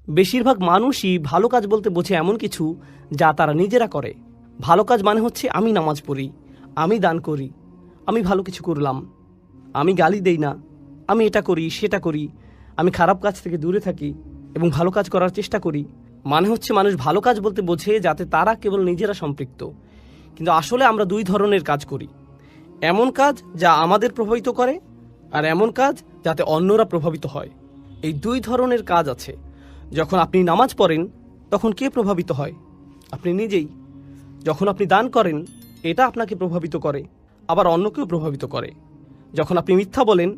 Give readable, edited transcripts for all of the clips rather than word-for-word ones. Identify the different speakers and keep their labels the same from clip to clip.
Speaker 1: বেশিরভাগ মানুষই ভালো কাজ বলতে বোঝে এমন কিছু যা তারা নিজেরা করে। ভালো কাজ মানে হচ্ছে আমি নামাজ পড়ি, আমি দান করি, আমি ভালো কিছু করলাম, আমি গালি দেই না, আমি এটা করি সেটা করি, আমি খারাপ কাজ থেকে দূরে থাকি এবং ভালো কাজ করার চেষ্টা করি। মানে হচ্ছে মানুষ ভালো কাজ বলতে বোঝে যাতে তারা কেবল নিজেরা সম্পৃক্ত। কিন্তু আসলে আমরা দুই ধরনের কাজ করি, এমন কাজ যা আমাদের প্রভাবিত করে আর এমন কাজ যাতে অন্যরা প্রভাবিত হয়। এই দুই ধরনের কাজ আছে। যখন আপনি নামাজ পড়েন তখন কে প্রভাবিত হয়? আপনি নিজেই। যখন আপনি দান করেন এটা আপনাকে প্রভাবিত করে, আবার অন্যকেও প্রভাবিত করে। যখন আপনি মিথ্যা বলেন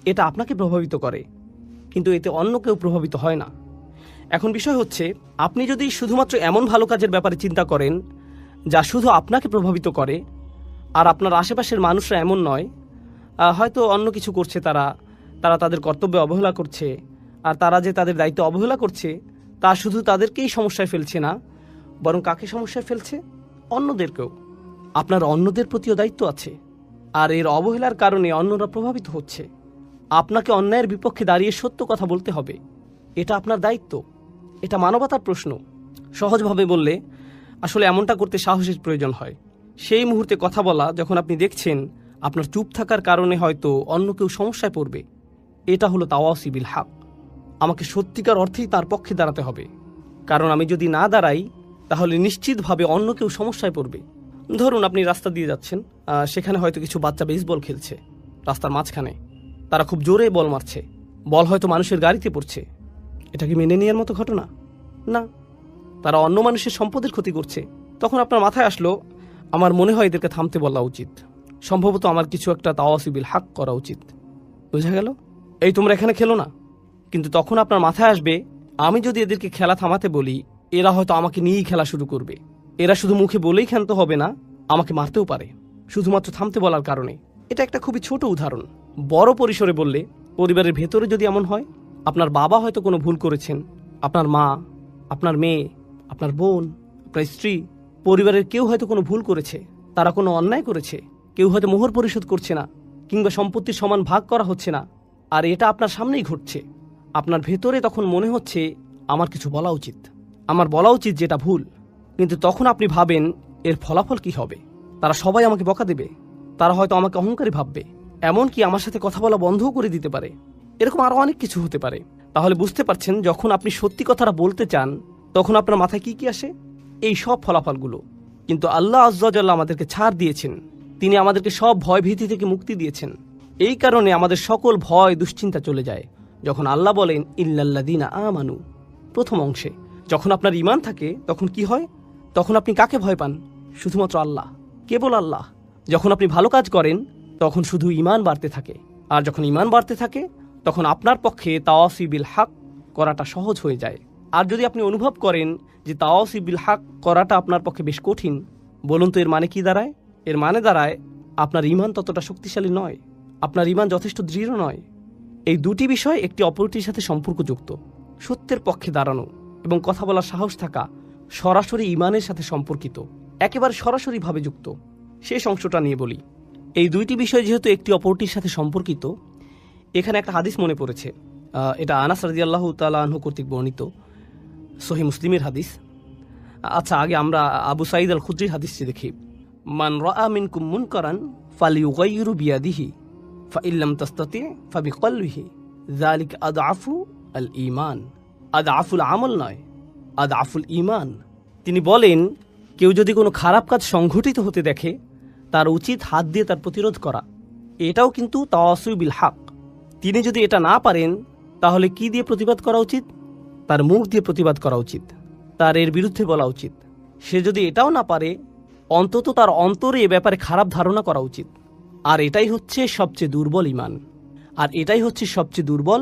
Speaker 1: এটা আপনাকে প্রভাবিত করে, কিন্তু এতে অন্য কেউ প্রভাবিত হয় না। এখন বিষয় হচ্ছে, আপনি যদি শুধুমাত্র এমন ভালো কাজের ব্যাপারে চিন্তা করেন যা শুধু আপনাকে প্রভাবিত করে, আর আপনার আশেপাশের মানুষরা এমন নয়, হয়তো অন্য কিছু করছে, তারা তাদের কর্তব্যে অবহেলা করছে, আর তারা যে তাদের দায়িত্ব অবহেলা করছে তা শুধু তাদেরকেই সমস্যায় ফেলছে না, বরং কাকে সমস্যায় ফেলছে? অন্যদেরকেও। আপনার অন্যদের প্রতিও দায়িত্ব আছে, আর এর অবহেলার কারণে অন্যরা প্রভাবিত হচ্ছে। আপনাকে অন্যায়ের বিপক্ষে দাঁড়িয়ে সত্য কথা বলতে হবে, এটা আপনার দায়িত্ব, এটা মানবতার প্রশ্ন। সহজভাবে বললে আসলে এমনটা করতে সাহসের প্রয়োজন হয়। সেই মুহূর্তে কথা বলা যখন আপনি দেখছেন আপনার চুপ থাকার কারণে হয়তো অন্য কেউ সমস্যায় পড়বে, এটা হলো তাওয়াসি বিল হক। আমাকে সত্যিকার অর্থেই তার পক্ষে দাঁড়াতে হবে, কারণ আমি যদি না দাঁড়াই তাহলে নিশ্চিতভাবে অন্য কেউ সমস্যায় পড়বে। ধরুন আপনি রাস্তা দিয়ে যাচ্ছেন, সেখানে হয়তো কিছু বাচ্চা বেসবল খেলছে রাস্তার মাঝখানে। তারা খুব জোরে বল মারছে, বল হয়তো মানুষের গাড়িতে পড়ছে। এটা কি মেনে নেওয়ার মতো ঘটনা? না। তারা অন্য মানুষের সম্পদের ক্ষতি করছে। তখন আপনার মাথায় আসলো, আমার মনে হয় এদেরকে থামতে বলা উচিত, সম্ভবত আমার কিছু একটা তাওয়াসি বিল হক করা উচিত। বুঝা গেল? এই তোমরা এখানে খেলো না। কিন্তু তখন আপনার মাথায় আসবে, আমি যদি এদেরকে খেলা থামাতে বলি এরা হয়তো আমাকে নিয়েই খেলা শুরু করবে। এরা শুধু মুখে বলেই ক্ষান্ত হবে না, আমাকে মারতেও পারে শুধুমাত্র থামতে বলার কারণে। এটা একটা খুবই ছোট উদাহরণ। বড় পরিসরে বললে, পরিবারের ভেতরে যদি এমন হয়, আপনার বাবা হয়তো কোনো ভুল করেছেন, আপনার মা, আপনার মেয়ে, আপনার বোন, আপনার স্ত্রী, পরিবারের কেউ হয়তো কোনো ভুল করেছে, তারা কোনো অন্যায় করেছে, কেউ হয়তো মোহর পরিশোধ করছে না, কিংবা সম্পত্তির সমান ভাগ করা হচ্ছে না, আর এটা আপনার সামনেই ঘটছে। আপনার ভেতরে তখন মনে হচ্ছে আমার কিছু বলা উচিত, আমার বলা উচিত যেটা ভুল। কিন্তু তখন আপনি ভাবেন এর ফলাফল কি হবে? তারা সবাই আমাকে বকা দেবে, তারা হয়তো আমাকে অহংকারী ভাববে, এমনকি আমার সাথে কথা বলা বন্ধও করে দিতে পারে। এরকম আরও অনেক কিছু হতে পারে। তাহলে বুঝতে পারছেন, যখন আপনি সত্যি কথাটা বলতে চান তখন আপনার মাথায় কি কি আসে? এই সব ফলাফলগুলো। কিন্তু আল্লাহ আয্যা ওয়া জাল্লা আমাদেরকে ছাড় দিয়েছেন, তিনি আমাদেরকে সব ভয় ভীতি থেকে মুক্তি দিয়েছেন। এই কারণে আমাদের সকল ভয় দুশ্চিন্তা চলে যায় যখন আল্লাহ বলেন ইল্লাল্লাযীনা আমানু। প্রথম অংশে যখন আপনার ঈমান থাকে তখন কি হয়? তখন আপনি কাকে ভয় পান? শুধুমাত্র আল্লাহ, কেবল আল্লাহ। যখন আপনি ভালো কাজ করেন তখন শুধু ঈমান বাড়তে থাকে, আর যখন ঈমান বাড়তে থাকে তখন আপনার পক্ষে তাওয়াসি বিল হক করাটা সহজ হয়ে যায়। আর যদি আপনি অনুভব করেন যে তাওয়াসি বিল হক করাটা আপনার পক্ষে বেশ কঠিন, বলুন তো এর মানে কি দাঁড়ায়? এর মানে দাঁড়ায় আপনার ঈমান ততটা শক্তিশালী নয়, আপনার ঈমান যথেষ্ট দৃঢ় নয়। এই দুটি বিষয় একটি অপরটির সাথে সম্পর্কযুক্ত। সত্যের পক্ষে দাঁড়ানো এবং কথা বলার সাহস থাকা সরাসরি ঈমানের সাথে সম্পর্কিত, একেবারে সরাসরিভাবে যুক্ত। শেষ অংশটা নিয়ে বলি। এই দুইটি বিষয় যেহেতু একটি অপরটির সাথে সম্পর্কিত, এখানে একটা হাদিস মনে পড়েছে। এটা আনাস রাদিয়াল্লাহু তাআলা আনহু কর্তৃক বর্ণিত সহিহ মুসলিমের হাদিস। আচ্ছা, আগে আমরা আবু সাঈদ আল খুদরির হাদিসটি দেখি। মান রাআ মিনকুম মুনকারান ফালিয়ুগাইয়িরু বিয়াদিহি ফাইন লাম তাস্তাতি ফাবিকলবিহি যালিকা আদআফু আল ঈমান। আদআফুল আমল নয়, আদআফুল ঈমান। তিনি বলেন, কেউ যদি কোনো খারাপ কাজ সংঘটিত হতে দেখে তার উচিত হাত দিয়ে তার প্রতিরোধ করা। এটাও কিন্তু তাওয়াসি বিল হক। তিনি যদি এটা না পারেন তাহলে কি দিয়ে প্রতিবাদ করা উচিত? তার মুখ দিয়ে প্রতিবাদ করা উচিত, তার এর বিরুদ্ধে বলা উচিত। সে যদি এটাও না পারে, অন্তত তার অন্তরে এ ব্যাপারে খারাপ ধারণা করা উচিত। আর এটাই হচ্ছে সবচেয়ে দুর্বল ঈমান, আর এটাই হচ্ছে সবচেয়ে দুর্বল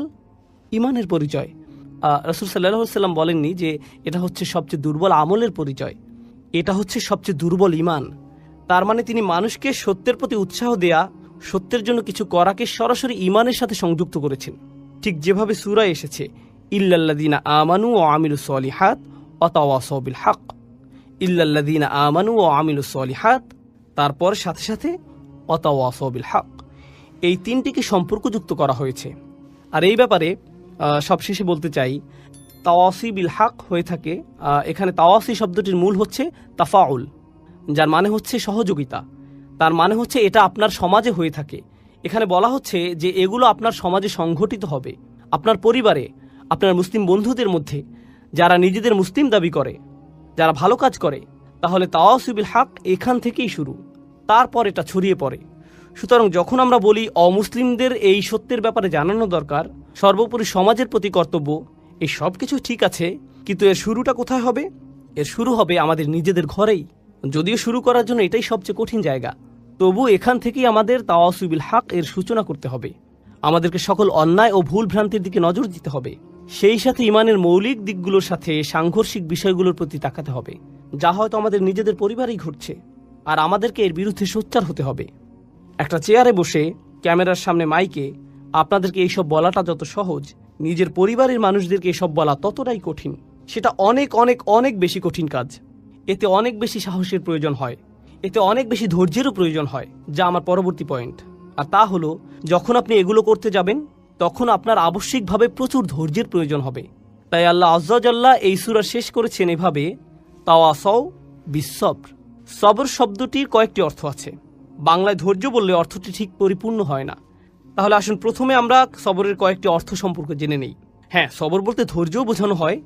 Speaker 1: ঈমানের পরিচয়। রাসূল সাল্লাল্লাহু আলাইহি ওয়াসাল্লাম বলেননি যে এটা হচ্ছে সবচেয়ে দুর্বল আমলের পরিচয়, এটা হচ্ছে সবচেয়ে দুর্বল ঈমান। তার মানে তিনি মানুষকে সত্যের প্রতি উৎসাহ দেয়া, সত্যের জন্য কিছু করাকে সরাসরি ঈমানের সাথে সংযুক্ত করেছেন। ঠিক যেভাবে সূরায় এসেছে, ইল্লাল্লাযীনা আমানু ওয়া আমিলুস সলিহাত ওয়া তাওয়াসাউ বিল হক। ইল্লাল্লাযীনা আমানু ওয়া আমিলুস সলিহাত, তারপর সাথে সাথে ওয়া তাওয়াসাউ বিল হক। এই তিনটিকে সম্পর্কযুক্ত করা হয়েছে। আর এই ব্যাপারে সবশেষে বলতে চাই, তাওয়াসি বিল হক হয়ে থাকে। এখানে তাওয়াসি শব্দটির মূল হচ্ছে তাফাউল, যার মানে হচ্ছে সহযোগিতা। তার মানে হচ্ছে এটা আপনার সমাজে হয়ে থাকে। এখানে বলা হচ্ছে যে এগুলো আপনার সমাজে সংঘটিত হবে, আপনার পরিবারে, আপনার মুসলিম বন্ধুদের মধ্যে, যারা নিজেদের মুসলিম দাবি করে, যারা ভালো কাজ করে। তাহলে তাওয়াসি বিল হক এখান থেকেই শুরু, তারপর এটা ছড়িয়ে পড়ে। সুতরাং যখন আমরা বলি অমুসলিমদের এই সত্যের ব্যাপারে জানানো দরকার, সর্বোপরি সমাজের প্রতি কর্তব্য, এই সব কিছু ঠিক আছে, কিন্তু এর শুরুটা কোথায় হবে? এর শুরু হবে আমাদের নিজেদের ঘরেই। যদিও শুরু করার জন্য এটাই সবচেয়ে কঠিন জায়গা, তবু এখান থেকেই আমাদের তাওয়াসি বিল হক এর সূচনা করতে হবে। আমাদেরকে সকল অন্যায় ও ভুল ভ্রান্তির দিকে নজর দিতে হবে, সেই সাথে ইমানের মৌলিক দিকগুলোর সাথে সাংঘর্ষিক বিষয়গুলোর প্রতি তাকাতে হবে, যা হয়তো আমাদের নিজেদের পরিবারেই ঘটছে, আর আমাদেরকে এর বিরুদ্ধে সোচ্চার হতে হবে। একটা চেয়ারে বসে ক্যামেরার সামনে মাইকে আপনাদেরকে এইসব বলাটা যত সহজ, নিজের পরিবারের মানুষদেরকে এসব বলা ততটাই কঠিন। সেটা অনেক অনেক অনেক বেশি কঠিন কাজ। এতে অনেক বেশি সাহসের প্রয়োজন হয়, এতে অনেক বেশি ধৈর্যেরও প্রয়োজন হয়, যা আমার পরবর্তী পয়েন্ট। আর তা হলো, যখন আপনি এগুলো করতে যাবেন তখন আপনার আবশ্যিকভাবে প্রচুর ধৈর্যের প্রয়োজন হবে। তাই আল্লাহ আজ্জা ওয়া জাল্লা এই সূরা শেষ করেছেন এভাবে, তাওয়াসাউ বিস-সবর। সবর শব্দটির কয়েকটি অর্থ আছে। বাংলায় ধৈর্য বললে অর্থটি ঠিক পরিপূর্ণ হয় না। তাহলে আসুন প্রথমে আমরা সবরের কয়েকটি অর্থ সম্পর্কে জেনে নেই। হ্যাঁ, সবর বলতে ধৈর্যও বোঝানো হয়,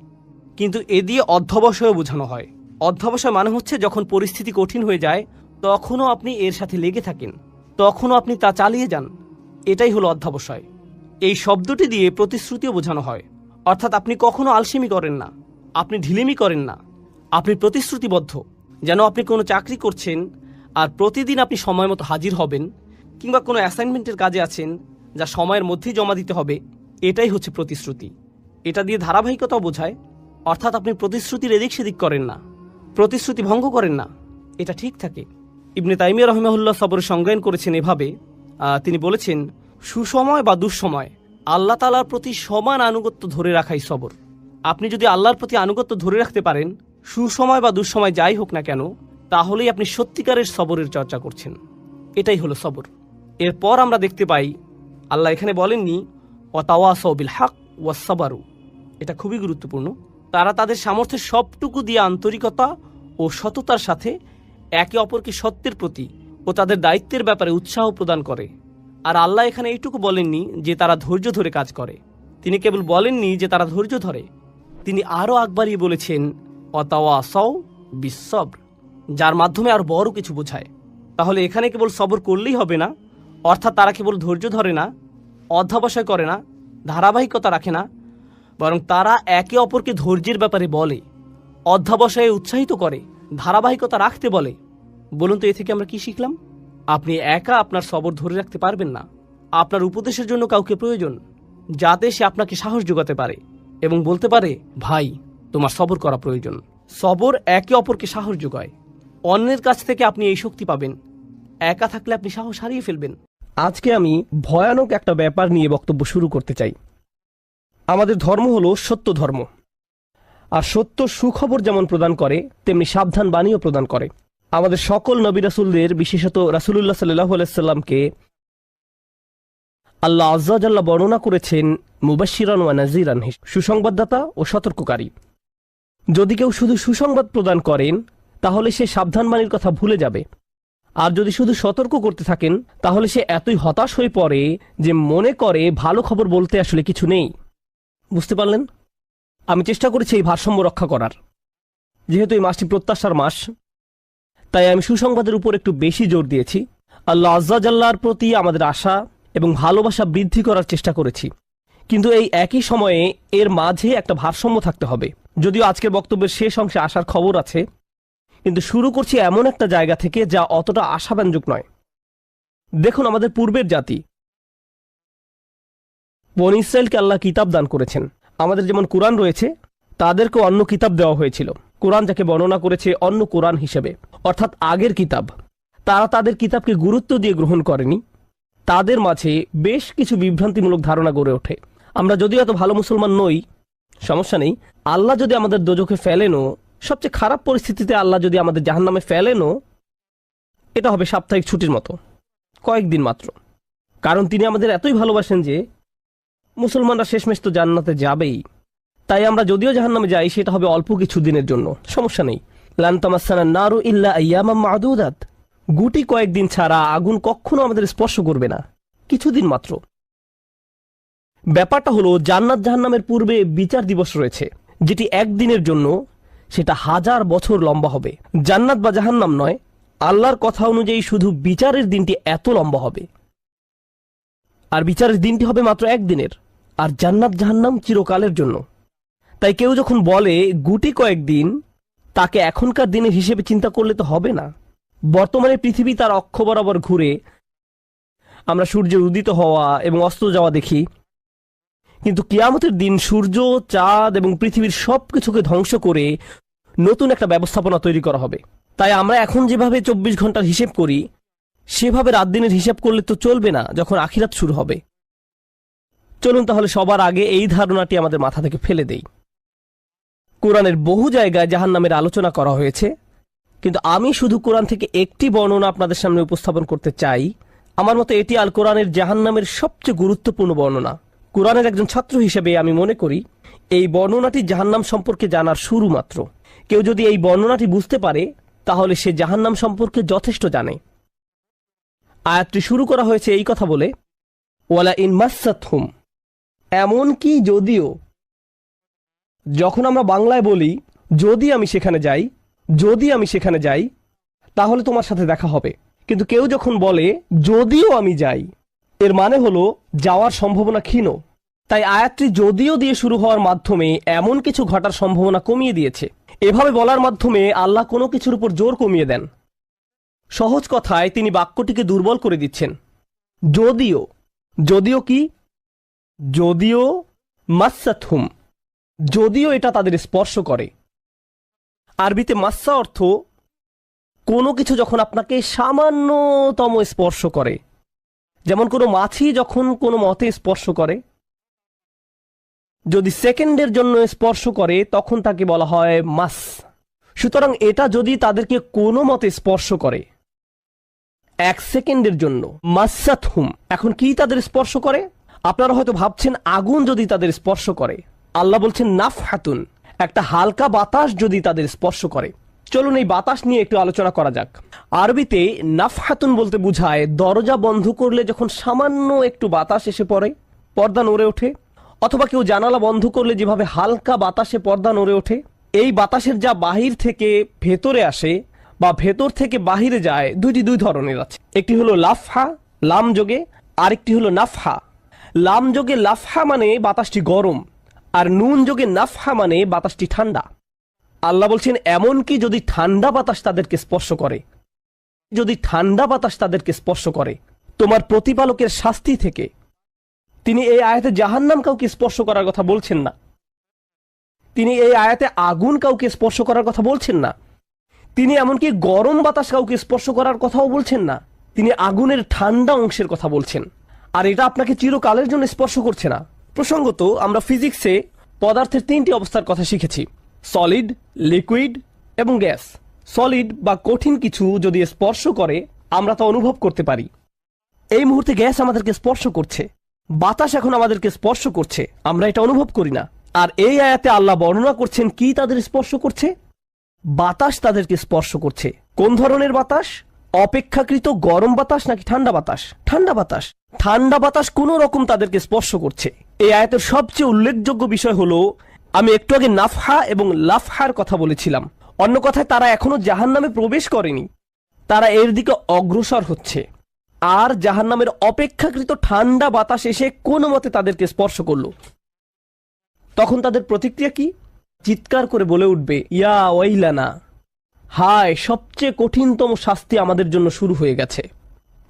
Speaker 1: কিন্তু এ দিয়ে অধ্যবসায়ও বোঝানো হয়। অধ্যবসায় মানে হচ্ছে যখন পরিস্থিতি কঠিন হয়ে যায় তখনও আপনি এর সাথে লেগে থাকেন, তখনও আপনি তা চালিয়ে যান, এটাই হলো অধ্যবসায়। এই শব্দটি দিয়ে প্রতিশ্রুতিও বোঝানো হয়, অর্থাৎ আপনি কখনো আলসেমি করেন না, আপনি ঢিলেমি করেন না, আপনি প্রতিশ্রুতিবদ্ধ। যেন আপনি কোনো চাকরি করছেন আর প্রতিদিন আপনি সময় মতো হাজির হবেন, কিংবা কোনো অ্যাসাইনমেন্টের কাজে আছেন যা সময়ের মধ্যেই জমা দিতে হবে, এটাই হচ্ছে প্রতিশ্রুতি। এটা দিয়ে ধারাবাহিকতাও বোঝায়, অর্থাৎ আপনি প্রতিশ্রুতির এদিক সেদিক করেন না, প্রতিশ্রুতি ভঙ্গ করেন না, এটা ঠিক থাকে। ইবনে তাইমিয়া রাহিমাহুল্লাহ সবরের সংজ্ঞায়ন করেছেন এভাবে, তিনি বলেছেন, সুসময় বা দুঃসময় আল্লাহ তাআলার প্রতি সমান আনুগত্য ধরে রাখাই সবর। আপনি যদি আল্লাহর প্রতি আনুগত্য ধরে রাখতে পারেন, সুসময় বা দুঃসময় যাই হোক না কেন, তাহলেই আপনি সত্যিকারের সবরের চর্চা করছেন। এটাই হলো সবর। এরপর আমরা দেখতে পাই আল্লাহ এখানে বলেননি ওয়াতাওয়াসাউ বিল হক ওয়াস-সাবারু। এটা খুবই গুরুত্বপূর্ণ। তারা তাদের সামর্থ্যের সবটুকু দিয়ে আন্তরিকতা ও সততার সাথে একে অপরকে সত্যের প্রতি ও তাদের দায়িত্বের ব্যাপারে উৎসাহ প্রদান করে। আর আল্লাহ এখানে এইটুকু বলেননি যে তারা ধৈর্য ধরে কাজ করে, তিনি কেবল বলেননি যে তারা ধৈর্য ধরে, তিনি আরও আগ বাড়িয়ে বলেছেন ওয়াতাওয়াসাউ বিস-সবর, যার মাধ্যমে আরও বড় কিছু বোঝায়। তাহলে এখানে কেবল সবর করলেই হবে না, অর্থাৎ তারা কেবল ধৈর্য ধরে না, অধ্যবসায় করে না, ধারাবাহিকতা রাখে না, বরং তারা একে অপরকে ধৈর্যের ব্যাপারে বলে, অধ্যবসায়ে উৎসাহিত করে, ধারাবাহিকতা রাখতে বলে। বলুন তো এ থেকে আমরা কি শিখলাম? আপনি একা আপনার সবর ধরে রাখতে পারবেন না, আপনার উপদেশের জন্য কাউকে প্রয়োজন, যাতে সে আপনাকে সাহস যোগাতে পারে এবং বলতে পারে, ভাই তোমার সবর করা প্রয়োজন। সবর একে অপরকে সাহস যোগায়। অন্যের কাছ থেকে আপনি এই শক্তি পাবেন, একা থাকলে আপনি সাহস হারিয়ে ফেলবেন। আজকে আমি ভয়ানক একটা ব্যাপার নিয়ে বক্তব্য শুরু করতে চাই। আমাদের ধর্ম হলো সত্য ধর্ম, আর সত্য সুখবর যেমন প্রদান করে তেমনি সাবধান বাণীও প্রদান করে। আমাদের সকল নবী রাসূলদের, বিশেষত রাসূলুল্লাহ সাল্লাল্লাহু আলাইহি সাল্লামকে আল্লাহ আজ্জা ওয়া জাল্লা বর্ণনা করেছেন মুবাশশিরান ওয়া নাযিরান, সুসংবাদদাতা ও সতর্ককারী। যদি কেউ শুধু সুসংবাদ প্রদান করেন তাহলে সে সাবধান বাণীর কথা ভুলে যাবে, আর যদি শুধু সতর্ক করতে থাকেন তাহলে সে এতই হতাশ হয়ে পড়ে যে মনে করে ভালো খবর বলতে আসলে কিছু নেই। বুঝতে পারলেন? আমি চেষ্টা করেছি এই ভারসাম্য রক্ষা করার। যেহেতু এই মাসটি প্রত্যাশার মাস, তাই আমি সুসংবাদের উপর একটু বেশি জোর দিয়েছি। আল্লাহ আজ্জা ওয়া জাল্লার প্রতি আমাদের আশা এবং ভালোবাসা বৃদ্ধি করার চেষ্টা করেছি, কিন্তু এই একই সময়ে এর মাঝে একটা ভারসাম্য থাকতে হবে। যদিও আজকের বক্তব্যের শেষ অংশে আসার খবর আছে, কিন্তু শুরু করছি এমন একটা জায়গা থেকে যা অতটা আশাব্যঞ্জক নয়। দেখুন, আমাদের পূর্বের জাতি বনী ইসরাইলকে আল্লাহ কিতাব দান করেছেন। আমাদের যেমন কুরআন রয়েছে, তাদেরকে অন্য কিতাব দেওয়া হয়েছিল। কুরআন যাকে বর্ণনা করেছে অন্য কুরআন হিসেবে, অর্থাৎ আগের কিতাব। তারা তাদের কিতাবকে গুরুত্ব দিয়ে গ্রহণ করেনি। তাদের মাঝে বেশ কিছু বিভ্রান্তিমূলক ধারণা গড়ে ওঠে। আমরা যদিও এত ভালো মুসলমান নই, সমস্যা নেই। আল্লাহ যদি আমাদের দোজখে ফেলেনও, সবচেয়ে খারাপ পরিস্থিতিতে আল্লাহ যদি আমাদের জাহান্নামে ফেলেনও, এটা হবে সাপ্তাহিক ছুটির মতো, কয়েকদিন মাত্র। কারণ তিনি আমাদের এতই ভালোবাসেন যে মুসলমানরা শেষমেশ তো জান্নাতে যাবেই। তাই আমরা যদিও জাহান্নামে যাই সেটা হবে অল্প কিছু দিনের জন্য, সমস্যা নেই। লান তামাসসানা নারু ইল্লা আইয়ামাম মা'দুদাত, গুটি কয়েকদিন ছাড়া আগুন কখনো আমাদের স্পর্শ করবে না, কিছুদিন মাত্র। ব্যাপারটা হলো জান্নাত জাহান্নামের পূর্বে বিচার দিবস রয়েছে, যেটি একদিনের জন্য, সেটা 1000 বছর লম্বা হবে। জান্নাত বা জাহান্নাম নয়, আল্লাহর কথা অনুযায়ী শুধু বিচারের দিনটি এত লম্বা হবে। আর বিচারের দিনটি হবে মাত্র একদিনের, আর জান্নাত জাহান্নাম চিরকালের জন্য। তাই কেউ যখন বলে গুটি কয়েকদিন, তাকে এখনকার দিনের হিসেবে চিন্তা করলে তো হবে না। বর্তমানে পৃথিবী তার অক্ষ বরাবর ঘুরে, আমরা সূর্যের উদিত হওয়া এবং অস্ত যাওয়া দেখি, কিন্তু কিয়ামতের দিন সূর্য, চাঁদ এবং পৃথিবীর সবকিছুকে ধ্বংস করে নতুন একটা ব্যবস্থাপনা তৈরি করা হবে। তাই আমরা এখন যেভাবে 24 ঘন্টার হিসেব করি, সেভাবে রাত দিনের হিসাব করলে তো চলবে না যখন আখিরাত শুরু হবে। চলুন তাহলে সবার আগে এই ধারণাটি আমাদের মাথা থেকে ফেলে দেই। কোরআনের বহু জায়গায় জাহান্নামের আলোচনা করা হয়েছে, কিন্তু আমি শুধু কোরআন থেকে একটি বর্ণনা আপনাদের সামনে উপস্থাপন করতে চাই। আমার মতে এটি আল কোরআনের জাহান্নামের সবচেয়ে গুরুত্বপূর্ণ বর্ণনা। কোরআনের একজন ছাত্র হিসেবে আমি মনে করি এই বর্ণনাটি জাহান্নাম সম্পর্কে জানার শুরু মাত্র। কেউ যদি এই বর্ণনাটি বুঝতে পারে, তাহলে সে জাহান্নাম সম্পর্কে যথেষ্ট জানে। আয়াতটি শুরু করা হয়েছে এই কথা বলে, ওয়ালা ইন মাসসাতহুম, এমনকি যদিও। যখন আমরা বাংলায় বলি যদি আমি সেখানে যাই, যদি আমি সেখানে যাই, তাহলে তোমার সাথে দেখা হবে। কিন্তু কেউ যখন বলে যদিও আমি যাই, এর মানে হলো যাওয়ার সম্ভাবনা ক্ষীণ। তাই আয়াতটি যদিও দিয়ে শুরু হওয়ার মাধ্যমে এমন কিছু ঘটার সম্ভাবনা কমিয়ে দিয়েছে। এভাবে বলার মাধ্যমে আল্লাহ কোনো কিছুর উপর জোর কমিয়ে দেন। সহজ কথায় তিনি বাক্যটিকে দুর্বল করে দিচ্ছেন। যদিও, যদিও কি? যদিও মাসসাতহুম, যদিও এটা তাদের স্পর্শ করে। আরবিতে মাসসা অর্থ কোনো কিছু যখন আপনাকে সামান্যতম স্পর্শ করে, যেমন কোনো মাছি যখন কোনো মতে স্পর্শ করে, যদি সেকেন্ডের জন্য স্পর্শ করে তখন তাকে বলা হয় মাস। সুতরাং এটা যদি তাদেরকে কোনো মতে স্পর্শ করে 1 সেকেন্ডের জন্য, মাসসাতহুম। এখন কি তাদের স্পর্শ করে? আপনারা হয়তো ভাবছেন আগুন যদি তাদের স্পর্শ করে। আল্লাহ বলছেন নাফহাতুন, একটা হালকা বাতাস যদি তাদের স্পর্শ করে। চলুন এই বাতাস নিয়ে একটু আলোচনা করা যাক। আরবিতে নাফহাতুন বলতে বোঝায় দরজা বন্ধ করলে যখন সামান্য একটু বাতাস এসে পড়ে, পর্দা নড়ে ওঠে, অথবা কেউ জানালা বন্ধ করলে যেভাবে হালকা বাতাসে পর্দা নড়ে ওঠে। এই বাতাসের যা বাহির থেকে ভেতরে আসে বা ভেতর থেকে বাহিরে যায়, দুই ধরনের আছে। একটি হলো লাফহা, লাম যোগে, আরেকটি হলো নাফহা। লাম যোগে লাফহা মানে বাতাসটি গরম, আর নুন যোগে নাফহা মানে বাতাসটি ঠান্ডা। আল্লাহ বলছেন এমনকি যদি ঠান্ডা বাতাস তাদেরকে স্পর্শ করে, যদি ঠান্ডা বাতাস তাদেরকে স্পর্শ করে তোমার প্রতিপালকের শাস্তি থেকে। তিনি এই আয়াতে জাহান্নাম কাউকে স্পর্শ করার কথা বলছেন না। তিনি এই আয়াতে আগুন কাউকে স্পর্শ করার কথা বলছেন না। তিনি এমনকি গরম বাতাস কাউকে স্পর্শ করার কথাও বলছেন না। তিনি আগুনের ঠান্ডা অংশের কথা বলছেন, আর এটা আপনাকে চিরকালের জন্য স্পর্শ করছে না। প্রসঙ্গত আমরা ফিজিক্সে পদার্থের 3টি অবস্থার কথা শিখেছি, সলিড, লিকুইড এবং গ্যাস। সলিড বা কঠিন কিছু যদি স্পর্শ করে আমরা তা অনুভব করতে পারি। এই মুহূর্তে গ্যাস আমাদেরকে স্পর্শ করছে, বাতাস এখন আমাদেরকে স্পর্শ করছে, আমরা এটা অনুভব করি না। আর এই আয়াতে আল্লাহ বর্ণনা করছেন কি তাদের স্পর্শ করছে? বাতাস তাদেরকে স্পর্শ করছে। কোন ধরনের বাতাস? অপেক্ষাকৃত গরম বাতাস নাকি ঠান্ডা বাতাস? ঠান্ডা বাতাস। ঠান্ডা বাতাস কোনো রকম তাদেরকে স্পর্শ করছে। এই আয়াতের সবচেয়ে উল্লেখযোগ্য বিষয় হলো, আমি একটু আগে নাফহা এবং লাফহার কথা বলেছিলাম। অন্য কথায় তারা এখনো জাহান্নামে প্রবেশ করেনি, তারা এর দিকে অগ্রসর হচ্ছে। আর জাহান্নামের অপেক্ষাকৃত ঠান্ডা বাতাস এসে কোনো মতে তাদেরকে স্পর্শ করলো, তখন তাদের প্রতিক্রিয়া কি? চিৎকার করে বলে উঠবে, ইয়া ওয়াইলানা, হায়, সবচেয়ে কঠিনতম শাস্তি আমাদের জন্য শুরু হয়ে গেছে।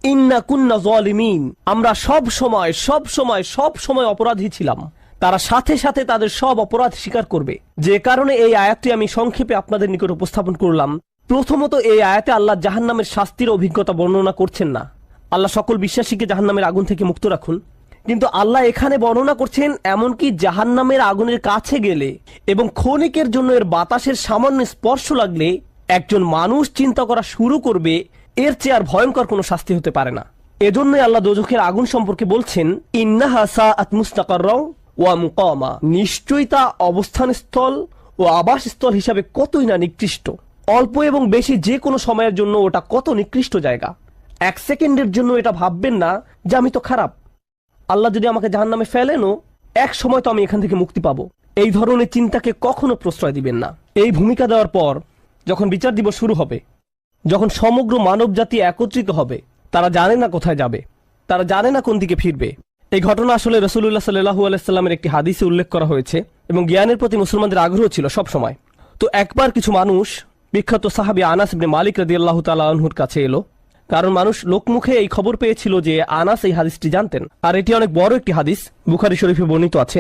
Speaker 1: ইন্না কুন্না যালিমিন, আমরা সব সময় অপরাধী ছিলাম। তারা সাথে সাথে তাদের সব অপরাধ স্বীকার করবে। যে কারণে এই আয়াতটি আমি সংক্ষেপে আপনাদের নিকট উপস্থাপন করলাম। প্রথমত, এই আয়াতে আল্লাহ জাহান্নামের শাস্তির অভিজ্ঞতা বর্ণনা করছেন না। আল্লাহ সকল বিশ্বাসীকে জাহান্নামের আগুন থেকে মুক্ত রাখুন। কিন্তু আল্লাহ এখানে বর্ণনা করছেন এমনকি জাহান্নামের আগুনের কাছে গেলে এবং ক্ষণিকের জন্য এর বাতাসের সামান্য স্পর্শ লাগলে একজন মানুষ চিন্তা করা শুরু করবে এর চেয়ে আর ভয়ঙ্কর কোনো শাস্তি হতে পারে না। এজন্যই আল্লাহ দোজখের আগুন সম্পর্কে বলছেন, ইন্নাহা সাআত মুস্তাকাররাও
Speaker 2: ওয়া মুকামা, নিশ্চয়ই তা অবস্থানস্থল ও আবাসস্থল হিসাবে কতই না নিকৃষ্ট। অল্প এবং বেশি যে কোনো সময়ের জন্য ওটা কত নিকৃষ্ট জায়গা। এক সেকেন্ডের জন্য এটা ভাববেন না যে আমি তো খারাপ, আল্লাহ যদি আমাকে জাহান্নামে ফেলেনও এক সময় তো আমি এখান থেকে মুক্তি পাবো। এই ধরনের চিন্তাকে কখনো প্রশ্রয় দিবেন না। এই ভূমিকা দেওয়ার পর যখন বিচার দিবস শুরু হবে, যখন সমগ্র মানব জাতি একত্রিত হবে, তারা জানে না কোথায় যাবে, তারা জানে না কোন দিকে ফিরবে। এই ঘটনা আসলে রাসূলুল্লাহ সাল্লাল্লাহু আলাইহি সাল্লামের একটি হাদিসে উল্লেখ করা হয়েছে এবং জ্ঞানের প্রতি মুসলমানদের আগ্রহ ছিল সব সময়। তো একবার কিছু মানুষ বিখ্যাত সাহাবী আনাস ইবনে মালিক রাদিয়াল্লাহু তাআলা আনহুর কাছে এলো, কারণ মানুষ লোকমুখে এই খবর পেয়েছিল যে আনাস এই হাদিসটি জানতেন, আর এটি অনেক বড় একটি হাদিস, বুখারী শরীফে বর্ণিত আছে।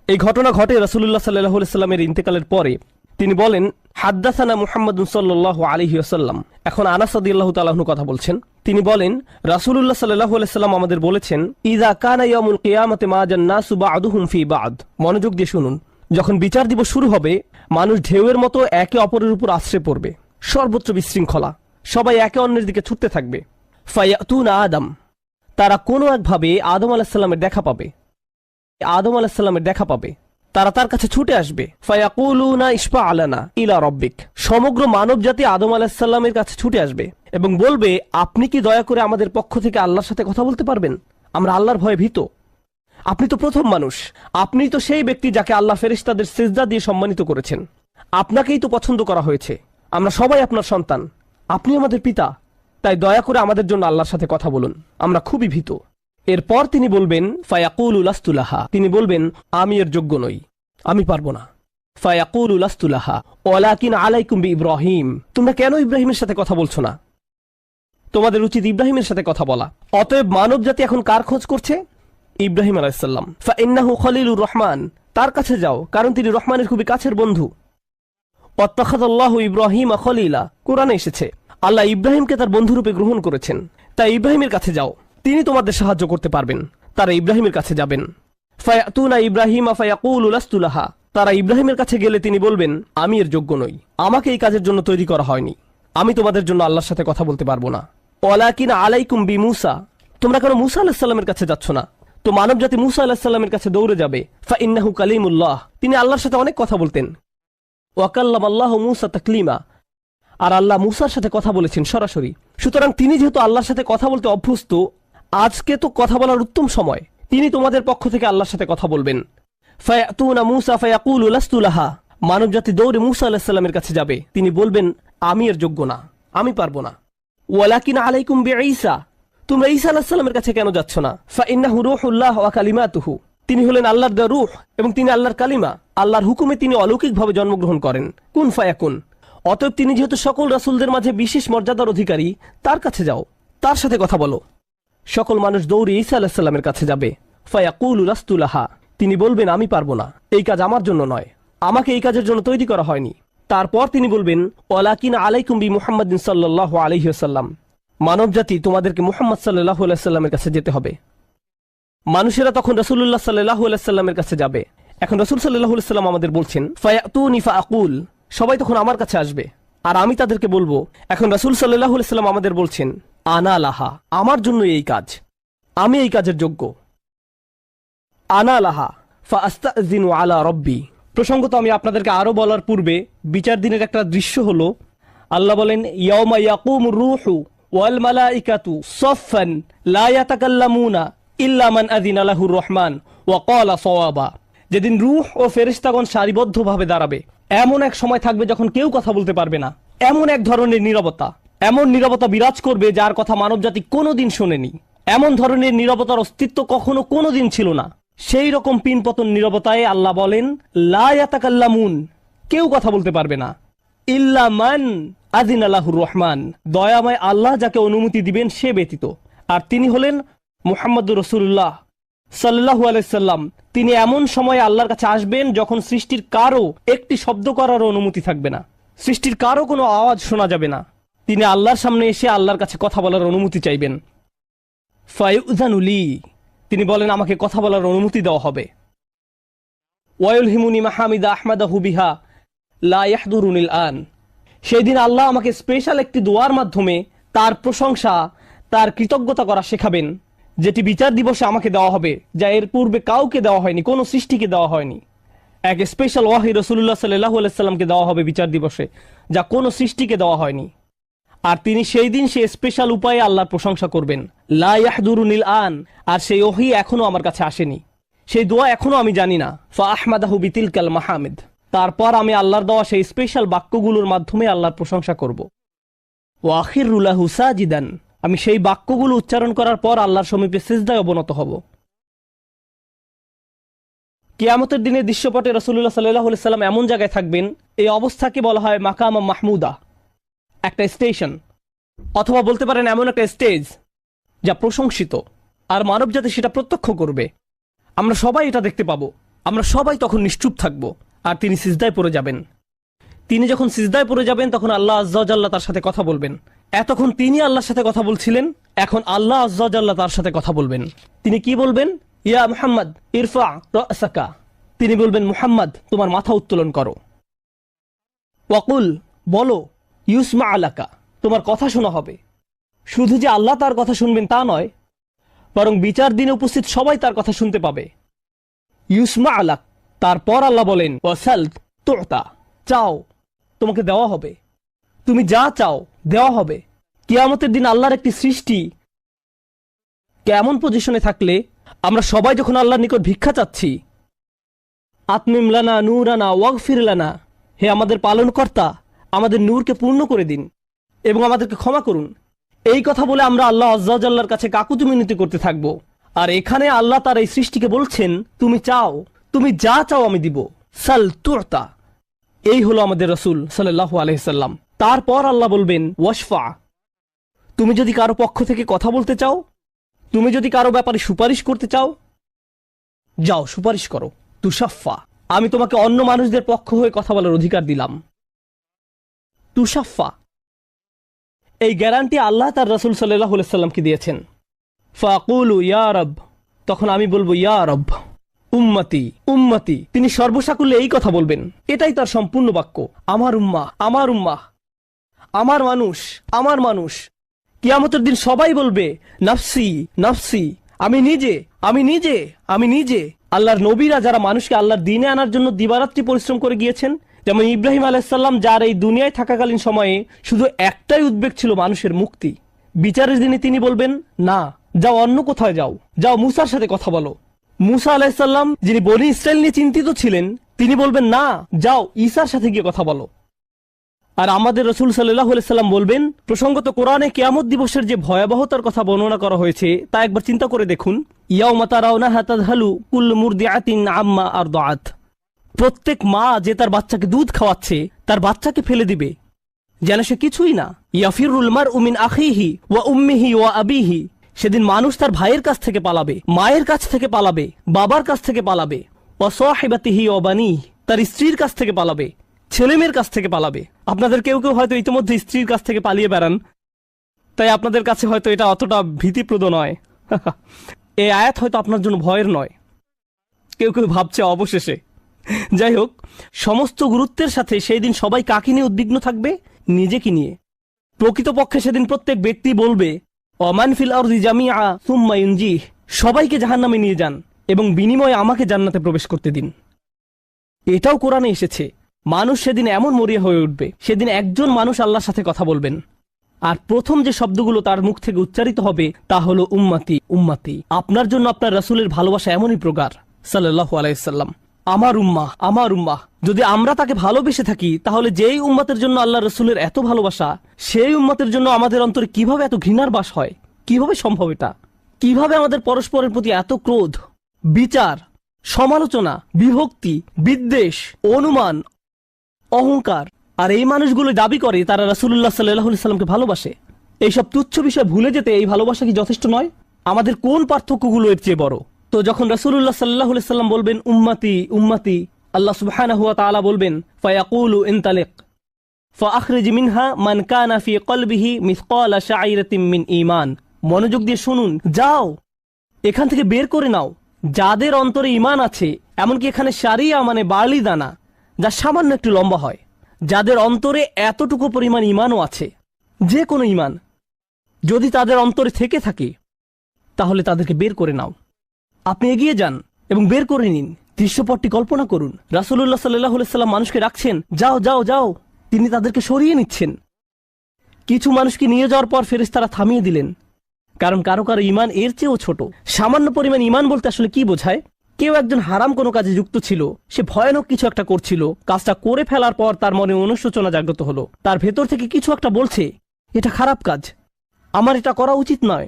Speaker 2: এই ঘটনা ঘটে রাসূলুল্লাহ সাল্লাল্লাহু আলাইহি সাল্লামের ইন্তেকালের পরে। তিনি বলেন, হাদ্দাসানা মুহাম্মাদুন সাল্লাল্লাহু আলাইহি ওয়াসাল্লাম। এখন আনাস রাদিয়াল্লাহু তাআলা আনহু কথা বলছেন। তিনি বলেন, রাসূলুল্লাহ সাল্লাল্লাহু আলাইহি সাল্লাম আমাদের বলেছেন, ইযা কানা ইয়াউমুল কিয়ামাতি মা জান্নাসু বা'দুহুম ফি বা'দ। মনোযোগ দিয়ে শুনুন। যখন বিচার দিবস শুরু হবে, মানুষ ঢেউয়ের মতো একে অপরের উপর আশ্রয় পড়বে, সর্বত্র বিশৃঙ্খলা, সবাই একে অন্যের দিকে ছুটতে থাকবে। ফায়াতুনা আদম, তারা কোনো একভাবে আদম আলাইহিস সালামের দেখা পাবে। আদম আলাইহিস সালামের দেখা পাবে, তারা তার কাছে ছুটে আসবে। ফায়াকুলুনা ইশফা আলানা ইলা রাব্বিক। সমগ্র মানব জাতি আদম আলাইহিস সালামের কাছে ছুটে আসবে এবং বলবে, আপনি কি দয়া করে আমাদের পক্ষ থেকে আল্লাহর সাথে কথা বলতে পারবেন? আমরা আল্লাহর ভয়ে ভীত। আপনি তো প্রথম মানুষ, আপনি তো সেই ব্যক্তি যাকে আল্লাহ ফেরেশতাদের সিজদা দিয়ে সম্মানিত করেছেন, আপনাকেই তো পছন্দ করা হয়েছে, আমরা সবাই আপনার সন্তান, আপনি আমাদের পিতা, তাই দয়া করে আমাদের জন্য আল্লাহর সাথে কথা বলুন, আমরা খুবই ভীত। এরপর তিনি বলবেন, ফায়াকুলু লাস্তু লাহা, তিনি বলবেন, আমি এর যোগ্য নই, আমি পারবো না। ফায়াকুলু লাস্তু লাহা ওয়ালাকিন আলাইকুম বিইব্রাহিম, তোমরা কেন ইব্রাহিমের সাথে কথা বলছো না? তোমাদের উচিত ইব্রাহিমের সাথে কথা বলা। অতএব মানব জাতি এখন কার খোঁজ করছে? ইব্রাহিম আলাইহিস সালাম। ফাইন্নাহু খলিলুর রহমান, তার কাছে যাও, কারণ তিনি রহমানের খুবই কাছের বন্ধু। ওয়াত্তাখাযাল্লাহু ইব্রাহিমা খলিলা, কোরআনে এসেছে আল্লাহ ইব্রাহিমকে তার বন্ধুরূপে গ্রহণ করেছেন। তাই ইব্রাহিমের কাছে যাও, তিনি তোমাদের সাহায্য করতে পারবেন। তারা ইব্রাহিমের কাছে যাবেন। ফায়াতুনা ইব্রাহিমা ফায়াকুলু লাস্তু লাহা, তারা ইব্রাহিমের কাছে গেলে তিনি বলবেন, আমি এর যোগ্য নই, আমাকে এই কাজের জন্য তৈরি করা হয়নি, আমি তোমাদের জন্য আল্লাহর সাথে কথা বলতে পারবো না। ওয়ালাকিন আলাইকুম বিমূসা, তোমরা কেন মূসা আলাইহিস সালামের কাছে যাচ্ছ না? তো মানব জাতি মূসা আলাইহিস সালামের কাছে দৌড়ে যাবে। ফাইন্নাহু কালিমুল্লাহ, তিনি আল্লাহর সাথে অনেক কথা বলতেন। ওয়া কাল্লামাল্লাহু মূসা তাকলিমা, আর আল্লাহ মূসার সাথে কথা বলেছেন সরাসরি। সুতরাং তিনি যেহেতু আল্লাহর সাথে কথা বলতে অভ্যস্ত, আজকে তো কথা বলার উত্তম সময়, তিনি তোমাদের পক্ষ থেকে আল্লাহর সাথে কথা বলবেন। ফায়াতুনা মূসা ফায়াকুলু লাস্তু লাহা, মানব জাতি দৌড়ে মূসা আলাইহিস সালামের কাছে যাবে, তিনি বলবেন, আমি এর যোগ্য না, আমি পারবো না। ওয়ালাকিন আলাইকুম বিঈসা, তোমরা ঈসা আলাইহিস সালামের কাছে কেন যাচ্ছ না? ফাইন্নাহু রূহুল্লাহ ওয়া কালিমাতুহু, তিনি হলেন আল্লাহর দেওয়া রূহ এবং তিনি আল্লাহর কালিমা, আল্লাহর হুকুমে তিনি অলৌকিকভাবে জন্মগ্রহণ করেন। কুন ফায়াকুন, অতএব তিনি যেহেতু সকল রাসূলদের মাঝে বিশেষ মর্যাদার অধিকারী, তার কাছে যাও, তার সাথে কথা বলো। সকল মানুষ দৌড়ে ঈসা আলাইহিস সালামের কাছে যাবে। ফায়াকুলু লাস্তু লাহা, তিনি বলবেন, আমি পারবো না, এই কাজ আমার জন্য নয়, আমাকে এই কাজের জন্য তৈরি করা হয়নি। তারপর তিনি বলবেন, ওয়ালাকিন আলাইকুম বিমুহাম্মাদিন সাল্লাল্লাহু আলাইহি ওয়াসাল্লাম, মানব জাতি তোমাদেরকে মুহাম্মদ সাল্লাল্লাহু আলাইহি ওয়াসাল্লামের কাছে যেতে হবে। মানুষেরা তখন রাসূলুল্লাহ সাল্লাল্লাহু আলাইহি ওয়াসাল্লামের কাছে যাবে। এখন রাসূল সাল্লাল্লাহু আলাইহি ওয়াসাল্লাম আমাদের বলছেন, ফায়াতুনি ফাআকুল, সবাই তখন আমার কাছে আসবে আর আমি তাদেরকে বলবো। এখন রাসূল সাল্লাল্লাহু আলাইহি ওয়াসাল্লাম আমাদের বলছেন, আনা লাহা, আমার জন্য এই কাজ, আমি এই কাজের যোগ্য। আনা লাহা ফাআস্তাযিনু আলা রাব্বি। প্রসঙ্গত আমি আপনাদেরকে আরো বলার পূর্বে বিচার দিনের একটা দৃশ্য হলো, আল্লাহ বলেন, ইয়াউমা ইয়াকুমুর রূহু ওয়াল মালাইকাতু সাফফান লা ইয়াতাকাল্লামুনা ইল্লা মান আযিনা লাহুর রহমান ওয়া ক্বালা সাওয়াবা। যেদিন রূহ ও ফেরেশতাগণ সারিবদ্ধভাবে দাঁড়াবে, এমন এক সময় থাকবে যখন কেউ কথা বলতে পারবে না। এমন এক ধরনের নীরবতা, এমন নীরবতা বিরাজ করবে যার কথা মানবজাতি কোনোদিন শোনেনি। এমন ধরনের নীরবতার অস্তিত্ব কখনো কোনোদিন ছিল না। সেই রকম পিনপতন নীরবতায় আল্লাহ বলেন, লা ইয়াতাকাল্লামুন, কেউ কথা বলতে পারবে না, ইল্লা মান আযিনা লাহুর রহমান, দয়াময় আল্লাহ যাকে অনুমতি দিবেন সে ব্যতীত। আর তিনি হলেন মুহাম্মদুর রাসূলুল্লাহ সাল্লাল্লাহু আলাইহি সাল্লাম। তিনি এমন সময় আল্লাহর কাছে আসবেন যখন সৃষ্টির কারো একটি শব্দ করার অনুমতি থাকবে না, সৃষ্টির কারো কোনো আওয়াজ শোনা যাবে না। তিনি আল্লাহর সামনে এসে আল্লাহর কাছে কথা বলার অনুমতি চাইবেন। ফায়ুযানু লি, তিনি বলেন, আমাকে কথা বলার অনুমতি দেওয়া হবে। ওয়ায়ুলহিমুনি মাহামিদা আহমাদাহু বিহা লা ইয়াহদুরুনিল আন, সেই দিন আল্লাহ আমাকে স্পেশাল একটি দোয়ার মাধ্যমে তার প্রশংসা, তার কৃতজ্ঞতা করা শেখাবেন, যেটি বিচার দিবসে আমাকে দেওয়া হবে, যা এর পূর্বে কাউকে দেওয়া হয়নি, কোনো সৃষ্টিকে দেওয়া হয়নি। এক স্পেশাল ওয়াহি রাসূলুল্লাহ সাল্লাল্লাহু আলাইহি সাল্লামকে দেওয়া হবে বিচার দিবসে, যা কোনো সৃষ্টিকে দেওয়া হয়নি। আর তিনি সেই দিন সে স্পেশাল উপায়ে আল্লাহর প্রশংসা করবেন। লা ইয়াহদুরুনিল আন, আর সেই ওহী এখনো আমার কাছে আসেনি, সেই দোয়া এখনো আমি জানি না। ফা আহমাদাহু বিতিলকাল মাহামিদ, তারপর আমি আল্লাহর দেওয়া সেই স্পেশাল বাক্যগুলোর মাধ্যমে আল্লাহর প্রশংসা করব। ওয়া আখিরু লাহু সাজিদান, আমি সেই বাক্যগুলো উচ্চারণ করার পর আল্লাহর সমীপে সিজদায় অবনত হব। কিয়ামতের দিনের দৃশ্যপটে রাসূলুল্লাহ সাল্লাল্লাহু আলাইহি সাল্লাম এমন জায়গায় থাকবেন, এই অবস্থাকে বলা হয় মাকামা মাহমুদা, একটা স্টেশন, অথবা বলতে পারেন এমন একটা স্টেজ যা প্রশংসিত, আর মানব জাতি সেটা প্রত্যক্ষ করবে। আমরা সবাই এটা দেখতে পাবো। আমরা সবাই তখন নিশ্চুপ থাকব, আর তিনি সিজদায় পড়ে যাবেন। তিনি যখন সিজদায় পড়ে যাবেন তখন আল্লাহ আজ্জা ওয়া জাল্লা তার সাথে কথা বলবেন। এতক্ষণ তিনি আল্লাহর সাথে কথা বলছিলেন, এখন আল্লাহ আজ্জা ওয়া জাল্লা তার সাথে কথা বলবেন। তিনি কি বলবেন? ইয়া মুহাম্মদ ইরফা রাসাকা, তিনি বলবেন মুহাম্মদ তোমার মাথা উত্তোলন করো। ওয়াকুল, বলো, ইউসমা আলাকা, তোমার কথা শোনা হবে। শুধু যে আল্লাহ তার কথা শুনবেন তা নয়, বরং বিচার দিনে উপস্থিত সবাই তার কথা শুনতে পাবে। ইউসমা আলাক, তারপর আল্লাহ বলেন ওয়াসাল তুতা, চাও তোমাকে দেওয়া হবে, তুমি যা চাও দেওয়া হবে। কিয়ামতের দিন আল্লাহর একটি সৃষ্টি কেমন পজিশনে থাকলে আমরা সবাই যখন আল্লাহর নিকট ভিক্ষা চাচ্ছি, আতমিম লানা নূরানা ওয়াগফির লানা, হে আমাদের পালনকর্তা, আমাদের নূরকে পূর্ণ করে দিন এবং আমাদেরকে ক্ষমা করুন, এই কথা বলে আমরা আল্লাহ আজ্জা ওয়া জাল্লার কাছে কাকুতি মিনতি করতে থাকব। আর এখানে আল্লাহ তার এই সৃষ্টিকে বলছেন, তুমি চাও, তুমি যা চাও আমি দিব। সাল তুতা, এই হলো আমাদের রাসূল সাল্লাল্লাহু আলাইহি সাল্লাম। তারপর আল্লাহ বলবেন ওয়াশফা, তুমি যদি কারো পক্ষ থেকে কথা বলতে চাও, তুমি যদি কারো ব্যাপারে সুপারিশ করতে চাও, যাও সুপারিশ করো। তুশাফা, আমি তোমাকে অন্য মানুষদের পক্ষ হয়ে কথা বলার অধিকার দিলাম। তুশাফা, এই গ্যারান্টি আল্লাহ তার রাসূল সাল্লাল্লাহু আলাইহি সাল্লামকে দিয়েছেন। ফাকুলু ইয়া রব, তখন আমি বলবো ইয়া রব, উম্মতি উম্মতি, তিনি সর্বসাকুল্যে এই কথা বলবেন, এটাই তার সম্পূর্ণ বাক্য, আমার উম্মাহ আমার উম্মাহ, আমার মানুষ আমার মানুষ। কিয়ামতের দিন সবাই বলবে নাফসি নাফসি, আমি নিজে আমি নিজে আমি নিজে। আল্লাহর নবীরা যারা মানুষকে আল্লাহর দ্বীনে আনার জন্য দিবারাত্রি পরিশ্রম করে গিয়েছেন, যেমন ইব্রাহিম আলাইহিস সালাম, যার এই দুনিয়ায় থাকাকালীন সময়ে শুধু একটাই উদ্বেগ ছিল মানুষের মুক্তি। বিচারের দিনে তিনি বলবেন না, যাও অন্য কোথায় যাও, যাও মুসার সাথে কথা বলো। মুসা আলাইহিস সালাম, যিনি বনি ইসরাইল নিয়ে চিন্তিত ছিলেন, তিনি বলবেন না, যাও ঈসার সাথে গিয়ে কথা বলো। আর আমাদের রাসূল সাল্লাল্লাহু আলাইহি সাল্লাম বলবেন, প্রসঙ্গত কোরআনে কিয়ামত দিবসের যে ভয়াবহতার কথা বর্ণনা করা হয়েছে তা একবার চিন্তা করে দেখুন। ইয়াউমা তারাউনাহা তাযহালু কুল্লু মুরদিআতিন আম্মা আরদাআত, প্রত্যেক মা যে তার বাচ্চাকে দুধ খাওয়াচ্ছে তার বাচ্চাকে ফেলে দিবে যেন সে কিছুই না। ইয়াফিরুল মারউ মিন আখিহি ওয়া উম্মিহি ওয়া আবিহি, সেদিন মানুষ তার ভাইয়ের কাছ থেকে পালাবে, মায়ের কাছ থেকে পালাবে, বাবার কাছ থেকে পালাবে। ওয়া সাহিবাতিহি ওয়া বানিহি, তার স্ত্রীর কাছ থেকে পালাবে, ছেলেমেয়ের কাছ থেকে পালাবে। আপনাদের কেউ কেউ হয়তো ইতিমধ্যে স্ত্রীর কাছ থেকে পালিয়ে বেড়ান, তাই আপনাদের কাছে হয়তো এটা অতটা ভীতিপ্রদ নয়। এই আয়াত হয়তো আপনার জন্য ভয়ের নয়, কেউ কেউ ভাবছে অবশেষে। যাই হোক, সমস্ত গুরুত্বের সাথে সেই দিন সবাই কাকে নিয়ে উদ্বিগ্ন থাকবে? নিজেকে নিয়ে। প্রকৃতপক্ষে সেদিন প্রত্যেক ব্যক্তি বলবে ওমান ফিল আরদি জামিআ সুম্মা ইউনজিহ, সবাইকে জাহান্নামে নিয়ে যান এবং বিনিময়ে আমাকে জান্নাতে প্রবেশ করতে দিন। এটাও কোরআনে এসেছে। মানুষ সেদিন এমন মরিয়া হয়ে উঠবে, সেদিন একজন মানুষ আল্লাহর সাথে কথা বলবেন, আর প্রথম যে শব্দগুলো তার মুখ থেকে উচ্চারিত হবে তা হলো উম্মতি উম্মতি। আপনার জন্য আপনার রাসূলের ভালোবাসা এমনই প্রগাঢ় সাল্লাল্লাহু আলাইহি সাল্লাম, আমার উম্মাহ আমার উম্মাহ। যদি আমরা তাকে ভালোবেসে থাকি, তাহলে যেই উম্মতের জন্য আল্লাহ রাসূলের এত ভালোবাসা, সেই উম্মতের জন্য আমাদের অন্তরে কিভাবে এত ঘৃণার বাস হয়? কিভাবে সম্ভব এটা? কিভাবে আমাদের পরস্পরের প্রতি এত ক্রোধ, বিচার, সমালোচনা, বিভক্তি, বিদ্বেষ, অনুমান, অহংকার? আর এই মানুষগুলো দাবি করে তারা রাসূলুল্লাহ সাল্লাল্লাহু আলাইহি সাল্লামকে ভালোবাসে। এইসব তুচ্ছ বিষয় ভুলে যেতে এই ভালোবাসা কি যথেষ্ট নয়? আমাদের কোন পার্থক্যগুলো এর চেয়ে বড়? তো যখন রাসূলুল্লাহ সাল্লাল্লাহু আলাইহি সাল্লাম বলবেন উম্মতি উম্মতি, আল্লাহ সুবহানাহু ওয়া তাআলা বলবেন ফায়াকুলু ইনতালিক ফাআখরিজ মিনহা মান কানা ফি কলবিহি মিসকালা শাইরাতিন মিন ঈমান। মনোযোগ দিয়ে শুনুন, যাও এখান থেকে বের করে নাও যাদের অন্তরে ঈমান আছে, এমনকি এখানে শারিয়া মানে বার্লি দানা, যা সামান্য একটু লম্বা হয়, যাদের অন্তরে এতটুকু পরিমাণ ঈমানও আছে, যে কোনো ঈমান যদি তাদের অন্তরে থেকে থাকে, তাহলে তাদেরকে বের করে নাও। আপনি এগিয়ে যান এবং বের করে নিন। দৃশ্যপটটি কল্পনা করুন, রাসূলুল্লাহ সাল্লাল্লাহু আলাইহি সাল্লাম মানুষকে রাখছেন, যাও যাও যাও, তিনি তাদেরকে সরিয়ে নিচ্ছেন। কিছু মানুষকে নিয়ে যাওয়ার পর ফেরেশতারা থামিয়ে দিলেন, কারণ কারো কারো ঈমান এর চেয়েও ছোট। সামান্য পরিমাণ ঈমান বলতে আসলে কি বোঝায়? কেউ একজন হারাম কোনো কাজে যুক্ত ছিল, সে ভয়ানক কিছু একটা করছিল, কাজটা করে ফেলার পর তার মনে অনুশোচনা জাগ্রত হলো, তার ভেতর থেকে কিছু একটা বলছে এটা খারাপ কাজ, আমার এটা করা উচিত নয়,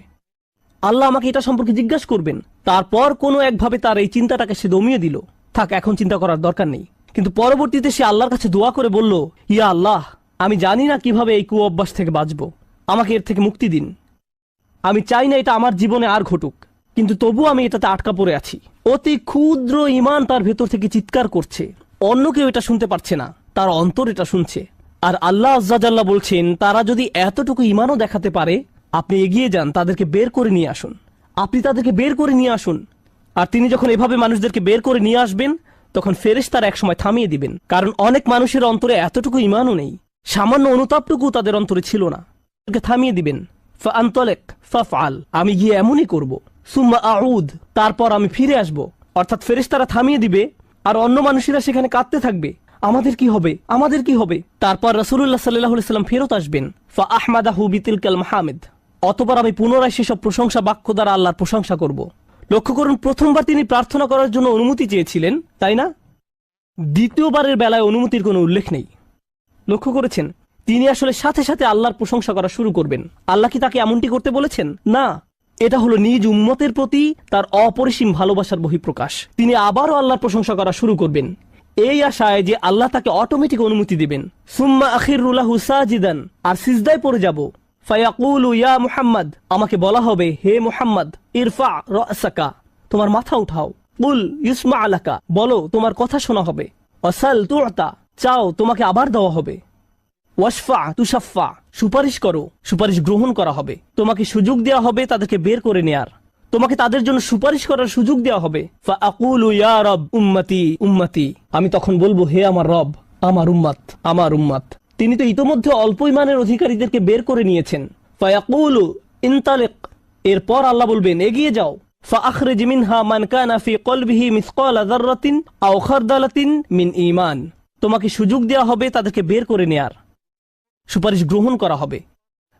Speaker 2: আল্লাহ আমাকে এটা সম্পর্কে জিজ্ঞাসা করবেন। তারপর কোনো একভাবে তার এই চিন্তাটাকে সে দমিয়ে দিল, থাক এখন চিন্তা করার দরকার নেই। কিন্তু পরবর্তীতে সে আল্লাহর কাছে দোয়া করে বলল, ইয়া আল্লাহ, আমি জানি না কিভাবে এই কুঅভ্যাস থেকে বাঁচব, আমাকে এর থেকে মুক্তি দিন। আমি চাই না এটা আমার জীবনে আর ঘটুক, কিন্তু তবু আমি এটাতে আটকা পড়ে আছি। অতি ক্ষুদ্র ঈমান তার ভেতর থেকে চিৎকার করছে, অন্য কেউ এটা শুনতে পারছে না, তার অন্তর এটা শুনছে। আর আল্লাহ আজ্জা জাল্লা বলছেন, তারা যদি এতটুকু ঈমানও দেখাতে পারে, আপনি এগিয়ে যান, তাদেরকে বের করে নিয়ে আসুন। আপনি তাদেরকে বের করে নিয়ে আসুন। আর তিনি যখন এভাবে মানুষদেরকে বের করে নিয়ে আসবেন, তখন ফেরেশতারা একসময় থামিয়ে দিবেন, কারণ অনেক মানুষের অন্তরে এতটুকু ঈমানও নেই, সামান্য অনুতাপটুকু তাদের অন্তরে ছিল না। তাদেরকে থামিয়ে দিবেন, ফাআনতালিক ফাফআল, আমি গিয়ে এমনই করব, সুম্মা আউদ, তারপর আমি ফিরে আসব। অর্থাৎ ফেরেশতারা থামিয়ে দিবে, আর অন্য মানুষেরা সেখানে কাঁদতে থাকবে, আমাদের কি হবে, আমাদের কি হবে। তারপর রাসূলুল্লাহ সাল্লাল্লাহু আলাইহি সাল্লাম ফেরত আসবেন, ফাআহমাদাহু বিতিলকাল মাহামিদ, অতঃপর আমি পুনরায় সেসব প্রশংসা বাক্য দ্বারা আল্লাহর প্রশংসা করব। লক্ষ্য করুন, প্রথমবার তিনি প্রার্থনা করার জন্য অনুমতি চেয়েছিলেন, তাই না? দ্বিতীয়বারের বেলায় অনুমতির কোনো উল্লেখ নেই। লক্ষ্য করেছেন, তিনি আসলে সাথে সাথে আল্লাহর প্রশংসা করা শুরু করবেন। আল্লাহ কি তাকে এমনটি করতে বলেছেন? না, এটা হলো নিজ উম্মতের প্রতি তার অপরিসীম ভালোবাসার বহিঃপ্রকাশ। তিনি আবারও আল্লাহর প্রশংসা করা শুরু করবেন, এই আশায় যে আল্লাহ তাকে অটোমেটিক অনুমতি দিবেন। সুম্মা আখিরু লাহু সাজিদান, আর সিজদায় পড়ে যাব। ফায়াকুলু ইয়া মুহাম্মদ, আমাকে বলা হবে, হে মুহাম্মদ, ইরফা রাসাকা, তোমার মাথা উঠাও। কুল ইউসমা আলাকা, বলো তোমার কথা শোনা হবে। ওয়াসাল তুতা, চাও তোমাকে আবার দেওয়া হবে। ওয়াশফা তুশাফা, সুপারিশ করো, সুপারিশ গ্রহণ করা হবে। তোমাকে সুযোগ দেওয়া হবে তাদেরকে বের করে নেয়ার, তোমাকে তাদের জন্য সুপারিশ করার সুযোগ দেওয়া হবে। ফাআকুলু ইয়া রব উম্মতি উম্মতি, আমি তখন বলবো, হে আমার রব, আমার উম্মত, আমার উম্মত। তিনি তো ইতোমধ্যে অল্প ঈমানের অধিকারীদেরকে বের করে নিয়েছেন। ফায়াকুলু ইনতালিক, এরপর আল্লাহ বলবেন, এগিয়ে যাও। ফাআখরিজ মিনহা মান কানা ফি কলবিহি মিসকালা যাররাতিন আও খারদালাতিন মিন ঈমান, তোমাকে সুযোগ দেওয়া হবে তাদেরকে বের করে নেয়ার, সুপারিশ গ্রহণ করা হবে।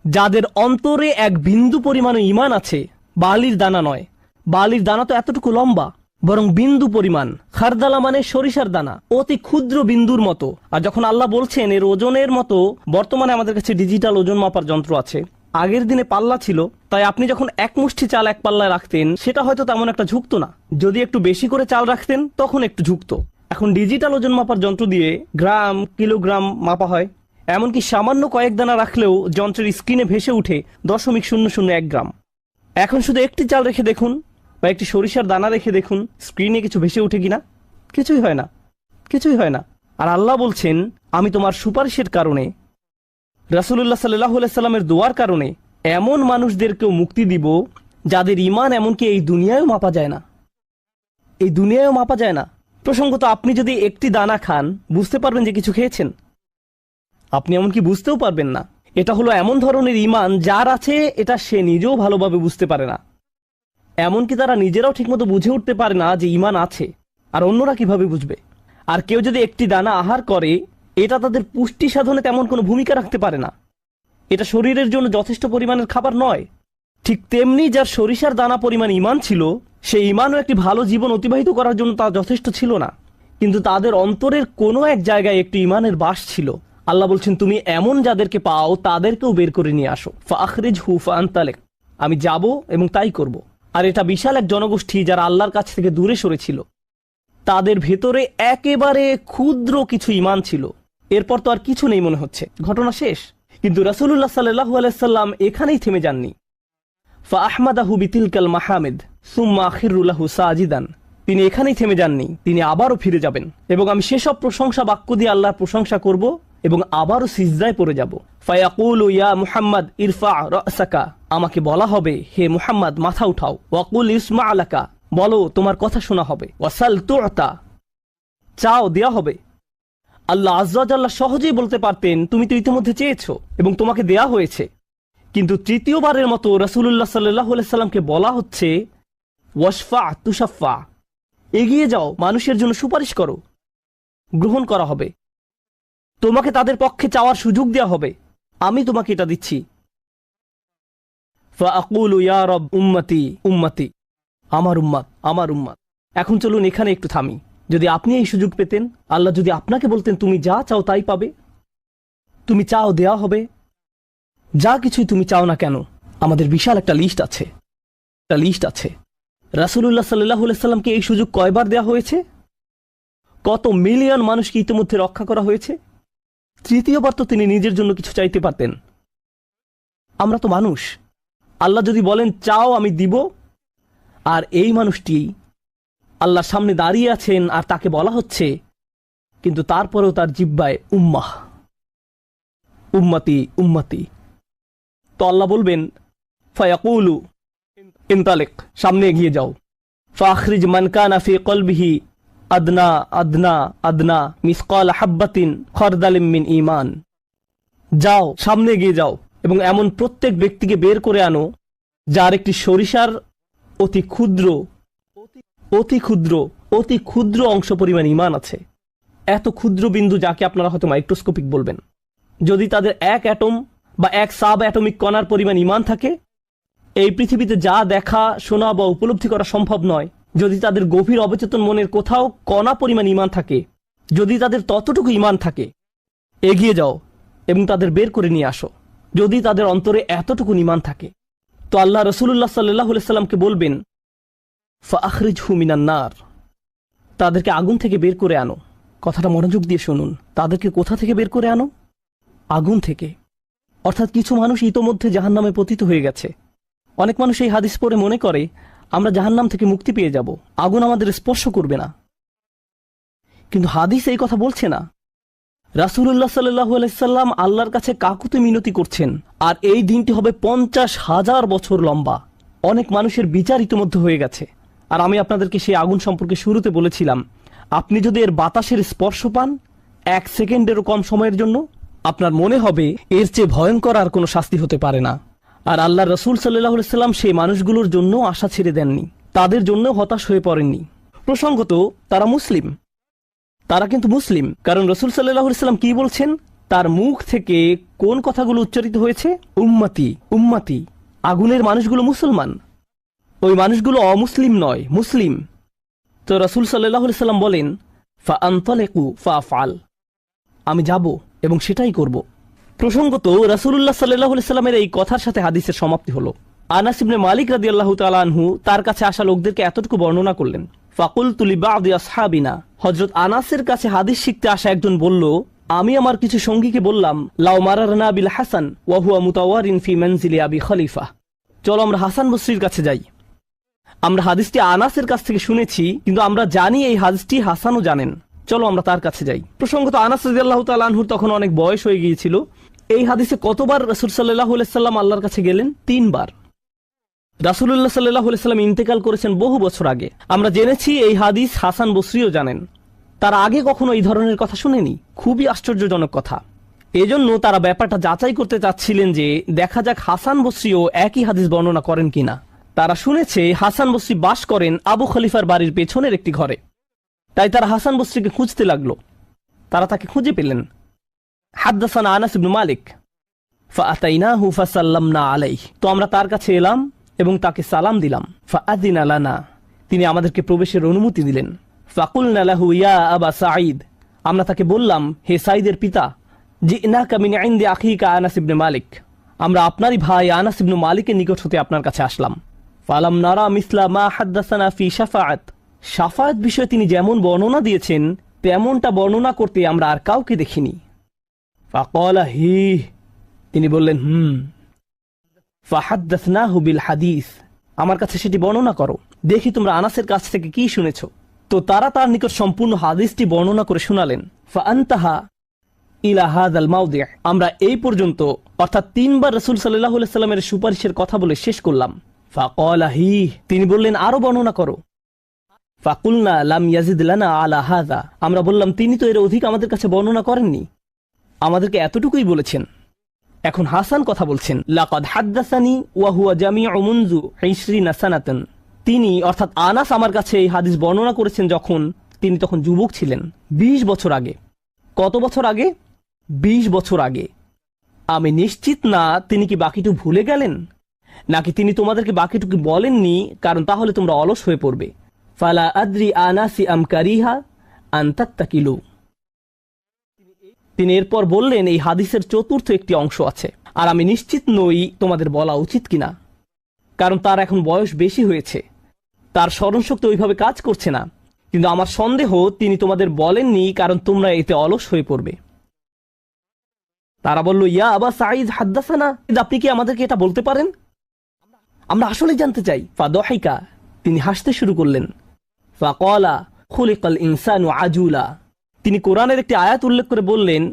Speaker 2: যাদের অন্তরে এক বিন্দু পরিমাণ ঈমান আছে, বালির দানা নয়, বালির দানা তো এতটুকু লম্বা, বরং বিন্দু পরিমাণ। খারদালা মানে সরিষার দানা, অতি ক্ষুদ্র বিন্দুর মতো। আর যখন আল্লাহ বলছেন এর ওজনের মতো, বর্তমানে আমাদের কাছে ডিজিটাল ওজন মাপার যন্ত্র আছে, আগের দিনে পাল্লা ছিল, তাই আপনি যখন এক মুষ্টি চাল এক পাল্লায় রাখতেন, সেটা হয়তো তেমন একটা ঝুঁকতো না। যদি একটু বেশি করে চাল রাখতেন, তখন একটু ঝুঁকতো। এখন ডিজিটাল ওজন মাপার যন্ত্র দিয়ে গ্রাম, কিলোগ্রাম মাপা হয়। এমনকি সামান্য কয়েক দানা রাখলেও যন্ত্রের স্ক্রিনে ভেসে উঠে 0.001 গ্রাম। এখন শুধু একটি চাল রেখে দেখুন, বা একটি সরিষার দানা রেখে দেখুন, স্ক্রিনে কিছু ভেসে উঠে কিনা? কিছুই হয় না, কিছুই হয় না। আর আল্লাহ বলছেন, আমি তোমার সুপারিশের কারণে, রাসূলুল্লাহ সাল্লাল্লাহু আলাইহি সাল্লামের দোয়ার কারণে এমন মানুষদেরকেও মুক্তি দিব যাদের ঈমান এমনকি এই দুনিয়ায়ও মাপা যায় না, এই দুনিয়ায়ও মাপা যায় না। প্রসঙ্গত, আপনি যদি একটি দানা খান, বুঝতে পারবেন যে কিছু খেয়েছেন? আপনি এমনকি বুঝতেও পারবেন না। এটা হলো এমন ধরনের ঈমান যার আছে, এটা সে নিজেও ভালোভাবে বুঝতে পারে না। এমনকি তারা নিজেরাও ঠিকমতো বুঝে উঠতে পারে না যে ঈমান আছে, আর অন্যরা কিভাবে বুঝবে? আর কেউ যদি একটি দানা আহার করে, এটা তাদের পুষ্টি সাধনে তেমন কোনো ভূমিকা রাখতে পারে না, এটা শরীরের জন্য যথেষ্ট পরিমাণের খাবার নয়। ঠিক তেমনি যার সরিষার দানা পরিমাণ ঈমান ছিল, সেই ঈমানও একটি ভালো জীবন অতিবাহিত করার জন্য তা যথেষ্ট ছিল না। কিন্তু তাদের অন্তরের কোনো এক জায়গায় একটি ঈমানের বাস ছিল। আল্লাহ বলছেন, তুমি এমন যাদেরকে পাও তাদেরকেও বের করে নিয়ে আসো। ফাআখরিজহু ফাআনতালিক, আমি যাব এবং তাই করব। আর এটা বিশাল এক জনগোষ্ঠী যারা আল্লাহর কাছ থেকে দূরে সরেছিল, তাদের ভেতরে একেবারে ক্ষুদ্র কিছু ঈমান ছিল। এরপর তো আর কিছু নেই মনে হচ্ছে, ঘটনা শেষ। কিন্তু রাসূলুল্লাহ সাল্লাল্লাহু আলাইহি সাল্লাম এখানেই থেমে যাননি। ফাআহমাদাহু বিতিলকাল মাহামিদ সুম্মা আখিরু লাহু সাজিদান, তিনি এখানেই থেমে যাননি, তিনি আবারও ফিরে যাবেন, এবং আমি সেসব প্রশংসা বাক্য দিয়ে আল্লাহর প্রশংসা করব এবং আবারও সিজদায় পড়ে যাব। ফায়াকুলু ইয়া মুহাম্মদ ইরফা রাসাকা, আমাকে বলা হবে, হে মুহাম্মদ, মাথা উঠাও। ওয়াকুল ইসমা আলাকা, বলো তোমার কথা শোনা হবে। ওয়াসাল তুতা, চাও দেয়া হবে। আল্লাহ আজ্জা ওয়া জাল্লা সহজেই বলতে পারতেন, তুমি তো ইতিমধ্যে চেয়েছো এবং তোমাকে দেয়া হয়েছে। কিন্তু তৃতীয়বারের মতো রাসূলুল্লাহ সাল্লাল্লাহু আলাইহি সাল্লামকে বলা হচ্ছে ওয়াশফা তুশাফা, এগিয়ে যাও, মানুষের জন্য সুপারিশ করো, গ্রহণ করা হবে, তোমাকে তাদের পক্ষে চাওয়ার সুযোগ দেওয়া হবে, আমি তোমাকে এটা দিচ্ছি। ফাআকুলু ইয়া রব উম্মতি উম্মতি, আমার উম্মাত আমার উম্মাত। এখন চলুন এখানে একটু থামি। যদি আপনি এই সুযোগ পেতেন, আল্লাহ যদি আপনাকে বলতেন তুমি যা চাও তাই পাবে, তুমি চাও দেয়া হবে, যা কিছুই তুমি চাও না কেন, আমাদের বিশাল একটা লিস্ট আছে। রাসূলুল্লাহ সাল্লাল্লাহু আলাইহি সাল্লামকে এই সুযোগ কয়বার দেয়া হয়েছে? কত মিলিয়ন মানুষকে ইতিমধ্যে রক্ষা করা হয়েছে। তৃতীয়বার তো তিনি নিজের জন্য কিছু চাইতে পারতেন। আমরা তো মানুষ, আল্লাহ যদি বলেন চাও আমি দিব, আর এই মানুষটি আল্লাহর সামনে দাঁড়িয়ে আছেন আর তাকে বলা হচ্ছে, কিন্তু তারপরেও তার জিহ্বায় উম্মাহ উম্মতি উম্মতি। তো আল্লাহ বলবেন ফায়াকুলু ইনতালিক, সামনে এগিয়ে যাও, ফাখরিজ মান কানা ফি কলবিহি আদনা আদনা আদনা মিসকাল হাব্বাতিন খরদালিম মিন ঈমান। যাও, সামনে এগিয়ে যাও এবং এমন প্রত্যেক ব্যক্তিকে বের করে আনো যার একটি সরিষার অতি ক্ষুদ্র অতি ক্ষুদ্র অংশ পরিমাণ ঈমান আছে। এত ক্ষুদ্র বিন্দু যাকে আপনারা হয়তো মাইক্রোস্কোপিক বলবেন, যদি তাদের এক অ্যাটম বা এক সাব অ্যাটমিক কণার পরিমাণ ঈমান থাকে, এই পৃথিবীতে যা দেখা শোনা বা উপলব্ধি করা সম্ভব নয়, যদি তাদের গভীর অবচেতন মনের কোথাও কণা পরিমাণ ঈমান থাকে, যদি তাদের ততটুকু ঈমান থাকে, এগিয়ে যাও এবং তাদের বের করে নিয়ে আসো। যদি তাদের অন্তরে এতটুকু ঈমান থাকে, তো আল্লাহ রাসূলুল্লাহ সাল্লাল্লাহু আলাইহি সাল্লামকে বলবেন ফাখরিজহু মিনান নার, তাদেরকে আগুন থেকে বের করে আনো। কথাটা মনোযোগ দিয়ে শুনুন, তাদেরকে কোথা থেকে বের করে আনো? আগুন থেকে। অর্থাৎ কিছু মানুষ ইতোমধ্যে জাহান্নামে পতিত হয়ে গেছে। অনেক মানুষ এই হাদিস পড়ে মনে করে আমরা জাহান্নাম থেকে মুক্তি পেয়ে যাব, আগুন আমাদের স্পর্শ করবে না। কিন্তু হাদিস এই কথা বলছে না। রাসূলুল্লাহ সাল্লাল্লাহু আলাইহি সাল্লাম আল্লাহর কাছে কাকুতি মিনতি করছেন, আর এই দিনটি হবে 50,000 বছর লম্বা। অনেক মানুষের বিচার ইতোমধ্যে হয়ে গেছে। আর আমি আপনাদেরকে সেই আগুন সম্পর্কে শুরুতে বলেছিলাম, আপনি যদি এর বাতাসের স্পর্শ পান 1 সেকেন্ডেরও কম সময়ের জন্য, আপনার মনে হবে এর চেয়ে ভয়ঙ্কর আর কোনো শাস্তি হতে পারে না। আর আল্লাহ রাসূল সাল্লাল্লাহু আলাইহি সাল্লাম সেই মানুষগুলোর জন্য আশা ছেড়ে দেননি, তাদের জন্য হতাশ হয়ে পড়েননি। প্রসঙ্গত তারা মুসলিম, তারা কিন্তু মুসলিম, কারণ রাসূল সাল্লাল্লাহু আলাইহি সাল্লাম কি বলছেন, তার মুখ থেকে কোন কথাগুলো উচ্চারিত হয়েছে? উম্মতি উম্মতি। আগুনের মানুষগুলো মুসলমান, ওই মানুষগুলো অমুসলিম নয়, মুসলিম। তো রাসূল সাল্লাল্লাহু আলাইহি সাল্লাম বলেন ফাআনতালিকু ফাআফআল, আমি যাব এবং সেটাই করব। প্রসঙ্গত রাসূলুল্লাহ সাল্লাল্লাহু আলাইহি সাল্লামের এই কথার সাথে হাদিসের সমাপ্তি হলো। আনাস ইবনে মালিক রাদিয়াল্লাহু তাআলা আনহু তার কাছে আসা লোকদেরকে এতটুকু বর্ণনা করলেন, ফাকুলতু লিবাদি আসহাবিনা, হযরত আনাসের কাছে হাদিস শিখতে আসা একজন বলল, আমি আমার কিছু সঙ্গীকে বললাম, লাউ মারারনা বিল হাসান ওয়া হুয়া মুতাওয়ারিন ফি মানজিলি আবি খলিফা, চলো আমরা হাসান বসরির কাছে যাই। আমরা হাদিসটি আনাসের কাছ থেকে শুনেছি, কিন্তু আমরা জানি এই হাদিসটি হাসানও জানেন, চলো আমরা তার কাছে যাই। প্রসঙ্গত আনাস রাদিয়াল্লাহু তাআলা আনহুর তখন অনেক বয়স হয়ে গিয়েছিল। এই হাদিসে কতবার রাসূল সাল্লাল্লাহু আলাইহি সাল্লাম আল্লাহর কাছে গেলেন? 3 বার। রাসূলুল্লাহ সাল্লাল্লাহু আলাইহি সাল্লাম ইন্তেকাল করেছেন বহু বছর আগে। আমরা জেনেছি এই হাদিস হাসান বসরিও জানেন। তারা আগে কখনো এই ধরনের কথা শুনেনি। খুবই আশ্চর্যজনক কথা। এজন্য তারা ব্যাপারটা যাচাই করতে চাচ্ছিলেন যে দেখা যাক হাসান বসরিও একই হাদিস বর্ণনা করেন কিনা। তারা শুনেছে হাসান বসরি বাস করেন আবু খলিফার বাড়ির পেছনের একটি ঘরে। তাই তারা হাসান বসরিকে খুঁজতে লাগলো। তারা তাকে খুঁজে পেলেন। হাদদাসানা আনাস ইবনে মালিক ফাআতাইনাহু ফাসাল্লামনা আলাইহি, তো আমরা তার কাছে এলাম এবং তাকে সালাম দিলাম। ফাআযিনা লানা, তিনি আমাদেরকে প্রবেশের অনুমতি দিলেন। ফাকুলনা লাহু ইয়া আবা সাঈদ, আমরা তাকে বললাম, হে সাঈদের পিতা, জিনাকা মিন ইনদি আখিকা আনাস ইবনে মালিক, আমরা আপনারই ভাই আনাস ইবনে মালিকের নিকট হতে আপনার কাছে আসলাম। ফালাম নারা মিসলা মা হাদদাসানা ফি শাফাআত, শাফাআত বিষয়ে তিনি যেমন বর্ণনা দিয়েছেন তেমনটা বর্ণনা করতে আমরা আর কাউকে দেখিনি। ফাকালা হি, তিনি বললেন ফাহাদদাসনাহু বিল হাদিস, আমার কাছে সেটি বর্ণনা করো, দেখি তোমরা আনাসের কাছ থেকে কি শুনেছো। তো তারা তার নিকট সম্পূর্ণ হাদিসটি বর্ণনা করে শোনালেন। ফাআনতাহা ইলা হাযাল মাওদি', আমরা এই পর্যন্ত অর্থাৎ 3 বার রাসূল সাল্লাল্লাহু আলাইহি সাল্লামের সুপারিশের কথা বলে শেষ করলাম। ফাকালা হি, তিনি বললেন আরো বর্ণনা করো। ফাকুলনা লাম ইয়াজিদ লানা আলা হাযা, আমরা বললাম তিনি তো এর অধিক আমাদের কাছে বর্ণনা করেননি, আমাদেরকে এতটুকুই বলেছেন। এখন হাসান কথা বলছেন, লাকাদ হাদ্দাসানি ওয়া হুয়া জামিউ মুনযু 20 সানাতান। তিনি অর্থাৎ আনাস আমার কাছে এই হাদিস বর্ণনা করেছেন যখন তিনি তখন যুবক ছিলেন, 20 বছর আগে। কত বছর আগে? 20 বছর আগে। আমি নিশ্চিত না তিনি কি বাকিটুকু ভুলে গেলেন, নাকি তিনি তোমাদেরকে বাকিটুকু বলেননি কারণ তাহলে তোমরা অলস হয়ে পড়বে। ফালা আদ্রি আনাসি আম কারিহা আন তাত্তাকিলু। তিনি এরপর বললেন, এই হাদিসের চতুর্থ একটি অংশ আছে, আর আমি নিশ্চিত নই তোমাদের বলা উচিত কিনা, কারণ তার এখন বয়স বেশি হয়েছে, তার স্মরণশক্তি ওইভাবে কাজ করছে না। কিন্তু আমার সন্দেহ তিনি তোমাদের বলেননি কারণ তোমরা এতে অলস হয়ে পড়বে। তারা বলল, ইয়া আবা সাঈদ হাদ্দাসানা, আপনি কি আমাদেরকে এটা বলতে পারেন? আমরা আসলে জানতে চাই। ফাদহিকা, তিনি হাসতে শুরু করলেন। ফাকালা খুলিকাল ইনসানু আজুলা, তিনি কোরআনের একটি আয়াত উল্লেখ করে বললেন,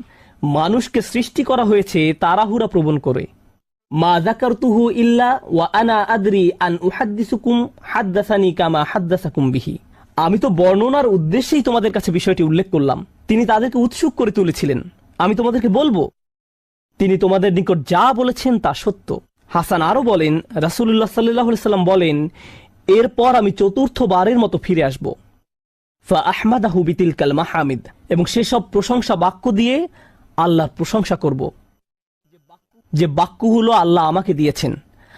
Speaker 2: মানুষকে সৃষ্টি করা হয়েছে তাড়াহুড়া প্রবণ করে। মা যাকারতুহু ইল্লা ওয়া আনা আদরি আন উহাদ্দিসুকুম হাদ্দাসানি কামা হাদ্দাসাকুম বিহি। আমি তো বর্ণনার উদ্দেশ্যেই তোমাদের কাছে বিষয়টি উল্লেখ করলাম। তিনি তাদেরকে উৎসুক করে তুলেছিলেন, আমি তোমাদেরকে বলবো তিনি তোমাদের নিকট যা বলেছেন তা সত্য। হাসান আরো বলেন, রাসূলুল্লাহ সাল্লাল্লাহু আলাইহি সাল্লাম বলেন, এরপর আমি চতুর্থবারের মতো ফিরে আসব। ফা আহমাদাহু বিতিলকাল মাহামিদ, এবং সেসব প্রশংসা বাক্য দিয়ে আল্লাহর প্রশংসা করব, যে বাক্যগুলো আল্লাহ আমাকে দিয়েছেন,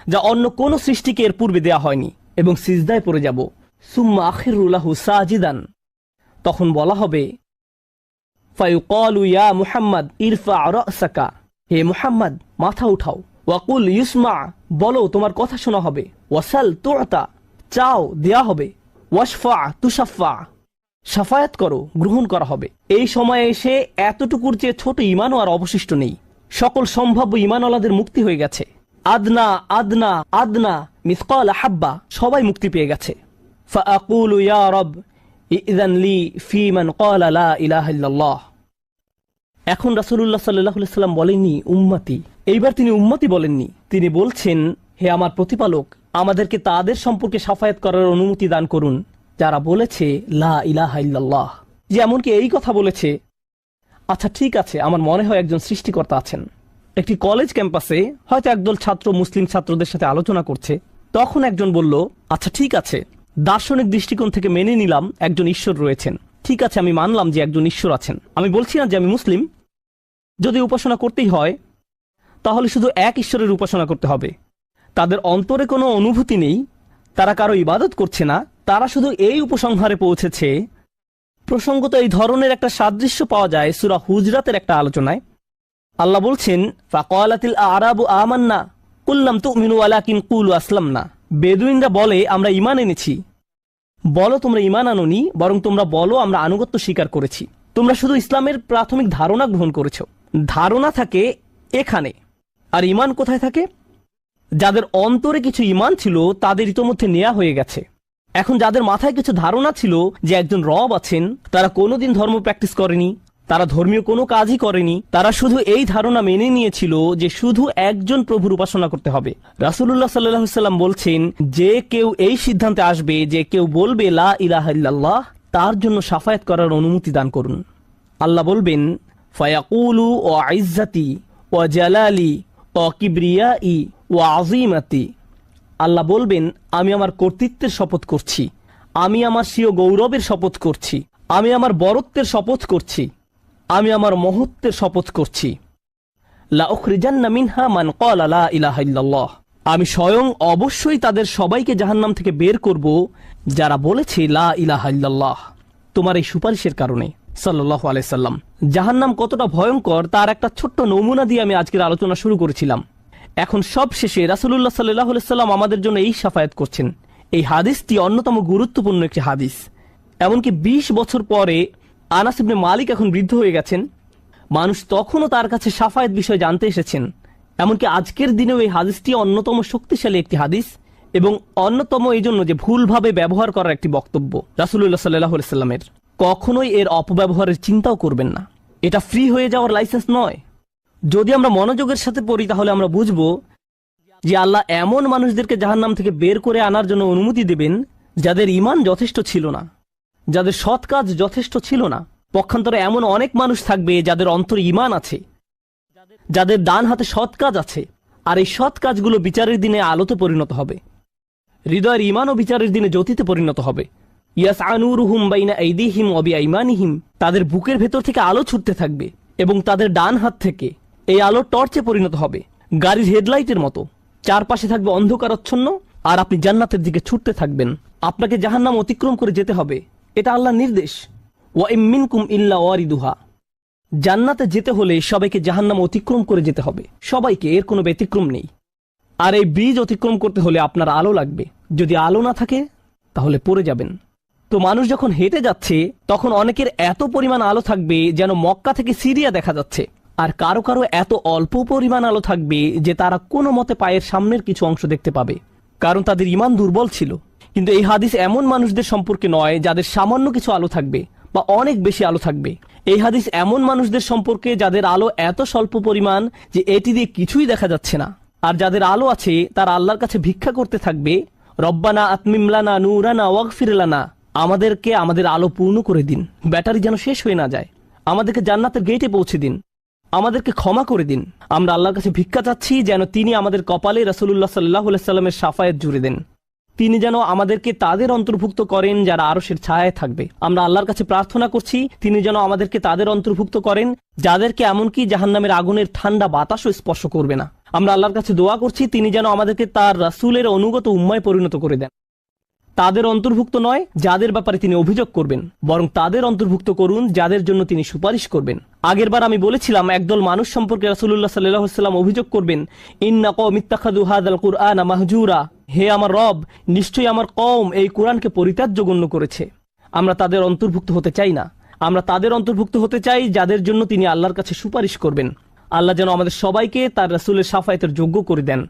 Speaker 2: যা অন্য কোন সৃষ্টিকে এর পূর্বে দেয়া হয়নি, এবং সিজদায় পড়ে যাব। সুম্মা আখিরু লাহু সাজিদান, তখন বলা হবে, ফায়ুকালু ইয়া মুহাম্মদ ইরফা রাসাকা, হে মুহাম্মদ মাথা উঠাও। ওয়াকুল ইউসমা, বলো তোমার কথা শোনা হবে। ওয়াসাল তুআতা, চাও দেয়া হবে। ওয়াশফা তুশাফা, শাফায়াত করো গ্রহণ করা হবে। এই সময়ে এসে এতটুকুর চেয়ে ছোট ঈমানও আর অবশিষ্ট নেই। সকল সম্ভাব্য ঈমানওয়ালাদের মুক্তি হয়ে গেছে। আদনা আদনা আদনা মিসকাল হাব্বা, সবাই মুক্তি পেয়ে গেছে। ফাআকুলু ইয়া রব ইযান লি ফি মান ক্বালা লা ইলাহা ইল্লাল্লাহ। এখন রাসূলুল্লাহ সাল্লাল্লাহু আলাইহি সাল্লাম বলেননি উম্মতি, এইবার তিনি উম্মতি বলেননি, তিনি বলছেন, হে আমার প্রতিপালক, আমাদেরকে তাদের সম্পর্কে শাফায়াত করার অনুমতি দান করুন যারা বলেছে লা ইলাহা ইল্লাল্লাহ। যে এমনকি এই কথা বলেছে, আচ্ছা ঠিক আছে, আমার মনে হয় একজন সৃষ্টিকর্তা আছেন। একটি কলেজ ক্যাম্পাসে হয়তো একদল ছাত্র মুসলিম ছাত্রদের সাথে আলোচনা করছে, তখন একজন বলল, আচ্ছা ঠিক আছে, দার্শনিক দৃষ্টিকোণ থেকে মেনে নিলাম একজন ঈশ্বর রয়েছেন, ঠিক আছে আমি মানলাম যে একজন ঈশ্বর আছেন। আমি বলছি না যে আমি মুসলিম, যদি উপাসনা করতেই হয় তাহলে শুধু এক ঈশ্বরের উপাসনা করতে হবে। তাদের অন্তরে কোনো অনুভূতি নেই, তারা কারো ইবাদত করছে না, তারা শুধু এই উপসংহারে পৌঁছেছে। প্রসঙ্গত এই ধরনের একটা সাদৃশ্য পাওয়া যায় সূরা হুজরাতের একটা আলোচনায়। আল্লাহ বলছেন, ফাকালাতিল আরাবু আমান্না কুল লাম তুমিনু ওয়ালাকিন কুলু আসলামনা। বেদুইনরা বলে আমরা ঈমান এনেছি, বলো তোমরা ঈমান আনোনি, বরং তোমরা বলো আমরা আনুগত্য স্বীকার করেছি। তোমরা শুধু ইসলামের প্রাথমিক ধারণা গ্রহণ করেছো। ধারণা থাকে এখানে, আর ঈমান কোথায় থাকে? যাদের অন্তরে কিছু ঈমান ছিল তাদের ইতোমধ্যে নেয়া হয়ে গেছে। এখন যাদের মাথায় কিছু ধারণা ছিল যে একজন রব আছেন, তারা কোনোদিন ধর্ম প্র্যাকটিস করেনি, তারা ধর্মীয় কোনো কাজই করেনি, তারা শুধু এই ধারণা মেনে নিয়েছিল যে শুধু একজন প্রভুর উপাসনা করতে হবে। রাসূলুল্লাহ সাল্লাল্লাহু আলাইহি সাল্লাম বলছেন, যে কেউ এই সিদ্ধান্তে আসবে যে কেউ বলবে লা ইলাহা ইল্লাল্লাহ, তার জন্য শাফায়াত করার অনুমতি দান করুন। আল্লাহ বলবেন, ফায়াকুলু ওয়া ইজ্জাতি ওয়া জালালি ওয়া কিবরিয়াই ওয়া আযীমাতি। আল্লাহ বলবেন, আমি আমার কর্তৃত্বের শপথ করছি, আমি আমার স্বীয় গৌরবের শপথ করছি, আমি আমার বরত্বের শপথ করছি, আমি আমার মহত্বের শপথ করছি। লা উখরিজান্না মিনহা মান ক্বালা লা ইলাহা ইল্লাল্লাহ। আমি স্বয়ং অবশ্যই তাদের সবাইকে জাহান্নাম থেকে বের করব যারা বলেছে লা ইলাহা ইল্লাল্লাহ, তোমার এই সুপারিশের কারণে। সাল্লাল্লাহু আলাইহি সাল্লাম। জাহান্নাম কতটা ভয়ঙ্কর তার একটা ছোট্ট নমুনা দিয়ে আমি আজকের আলোচনা শুরু করেছিলাম। এখন সব শেষে রাসূলুল্লাহ সাল্লাল্লাহু আলাইহি সাল্লাম আমাদের জন্য এই শাফায়াত করছেন। এই হাদিসটি অন্যতম গুরুত্বপূর্ণ একটি হাদিস। এমনকি 20 বছর পরে আনাস ইবনে মালিক এখন বৃদ্ধ হয়ে গেছেন, মানুষ তখনও তার কাছে শাফায়াত বিষয়ে জানতে এসেছেন। এমনকি আজকের দিনেও এই হাদিসটি অন্যতম শক্তিশালী একটি হাদিস, এবং অন্যতম এই জন্য যে ভুলভাবে ব্যবহার করার একটি বক্তব্য রাসূলুল্লাহ সাল্লাল্লাহু আলাইহি সাল্লামের। কখনোই এর অপব্যবহারের চিন্তাও করবেন না। এটা ফ্রি হয়ে যাওয়ার লাইসেন্স নয়। যদি আমরা মনোযোগের সাথে পড়ি তাহলে আমরা বুঝব যে আল্লাহ এমন মানুষদেরকে জাহান্নাম থেকে বের করে আনার জন্য অনুমতি দেবেন যাদের ঈমান যথেষ্ট ছিল না, যাদের সৎ কাজ যথেষ্ট ছিল না। পক্ষান্তরে এমন অনেক মানুষ থাকবে যাদের অন্তরে ঈমান আছে, যাদের ডান হাতে সৎ কাজ আছে, আর এই সৎ কাজগুলো বিচারের দিনে আলোতে পরিণত হবে। হৃদয়ের ঈমান ও বিচারের দিনে জ্যোতিতে পরিণত হবে। ইয়াসআনুরুহুম বাইনা আইদিহিম ওয়া বিআইমানিহিম, তাদের বুকের ভেতর থেকে আলো ছুটতে থাকবে এবং তাদের ডান হাত থেকে এই আলো টর্চে পরিণত হবে, গাড়ির হেডলাইটের মতো। চারপাশে থাকবে অন্ধকারাচ্ছন্ন, আর আপনি জান্নাতের দিকে ছুটতে থাকবেন। আপনাকে জাহান্নাম অতিক্রম করে যেতে হবে, এটা আল্লাহর নির্দেশ। ওয়া ইম মিনকুম ইল্লা ওয়ারিদুহা, জান্নাতে যেতে হলে সবাইকে জাহান্নাম অতিক্রম করে যেতে হবে, সবাইকে, এর কোনো ব্যতিক্রম নেই। আর এই ব্রিজ অতিক্রম করতে হলে আপনার আলো লাগবে, যদি আলো না থাকে তাহলে পড়ে যাবেন। তো মানুষ যখন হেঁটে যাচ্ছে তখন অনেকের এত পরিমাণ আলো থাকবে যেন মক্কা থেকে সিরিয়া দেখা যাচ্ছে, আর কারো কারো এত অল্প পরিমাণ আলো থাকবে যে তারা কোনো মতে পায়ের সামনের কিছু অংশ দেখতে পাবে, কারণ তাদের ঈমান দুর্বল ছিল। কিন্তু এই হাদিস এমন মানুষদের সম্পর্কে নয় যাদের সামান্য কিছু আলো থাকবে বা অনেক বেশি আলো থাকবে। এই হাদিস এমন মানুষদের সম্পর্কে যাদের আলো এত স্বল্প পরিমাণ যে এটি দিয়ে কিছুই দেখা যাচ্ছে না, আর যাদের আলো আছে তারা আল্লাহর কাছে ভিক্ষা করতে থাকবে, রব্বানা আতমিম লানা নূরানা ওয়াগফির লানা, আমাদেরকে আমাদের আলো পূর্ণ করে দিন, ব্যাটারি যেন শেষ হয়ে না যায়, আমাদেরকে জান্নাতের গেটে পৌঁছে দিন, আমাদেরকে ক্ষমা করে দিন। আমরা আল্লাহর কাছে ভিক্ষা চাচ্ছি যেন তিনি আমাদের কপালে রাসূলুল্লাহ সাল্লাল্লাহু আলাইহি সাল্লামের শাফায়াত জুড়ে দেন, তিনি যেন আমাদেরকে তাদের অন্তর্ভুক্ত করেন যারা আরশের ছায়ায় থাকবে। আমরা আল্লাহর কাছে প্রার্থনা করছি তিনি যেন আমাদেরকে তাদের অন্তর্ভুক্ত করেন যাদেরকে এমনকি জাহান্নামের আগুনের ঠান্ডা বাতাসও স্পর্শ করবে না। আমরা আল্লাহর কাছে দোয়া করছি তিনি যেন আমাদেরকে তার রাসূলের অনুগত উম্মায় পরিণত করে দেন। তাদের অন্তর্ভুক্ত নয় যাদের ব্যাপারে তিনি অভিযোগ করবেন, বরং তাদের অন্তর্ভুক্ত করুন যাদের জন্য তিনি সুপারিশ করবেন। আগেরবার আমি বলেছিলাম একদল মানুষ সম্পর্কে রাসূলুল্লাহ সাল্লাল্লাহু আলাইহি ওয়াসাল্লাম অভিযোগ করবেন, ইন্না কওমি ইত্তাখাযু হাযাল কুরআনা মাহজুরা, হে আমার রব, নিশ্চয়ই আমার কওম এই কোরআনকে পরিত্যাজ্য গণ্য করেছে। আমরা তাদের অন্তর্ভুক্ত হতে চাই না, আমরা তাদের অন্তর্ভুক্ত হতে চাই যাদের জন্য তিনি আল্লাহর কাছে সুপারিশ করবেন। আল্লাহ যেন আমাদের সবাইকে তার রাসূলের শাফায়াতের যোগ্য করে দেন।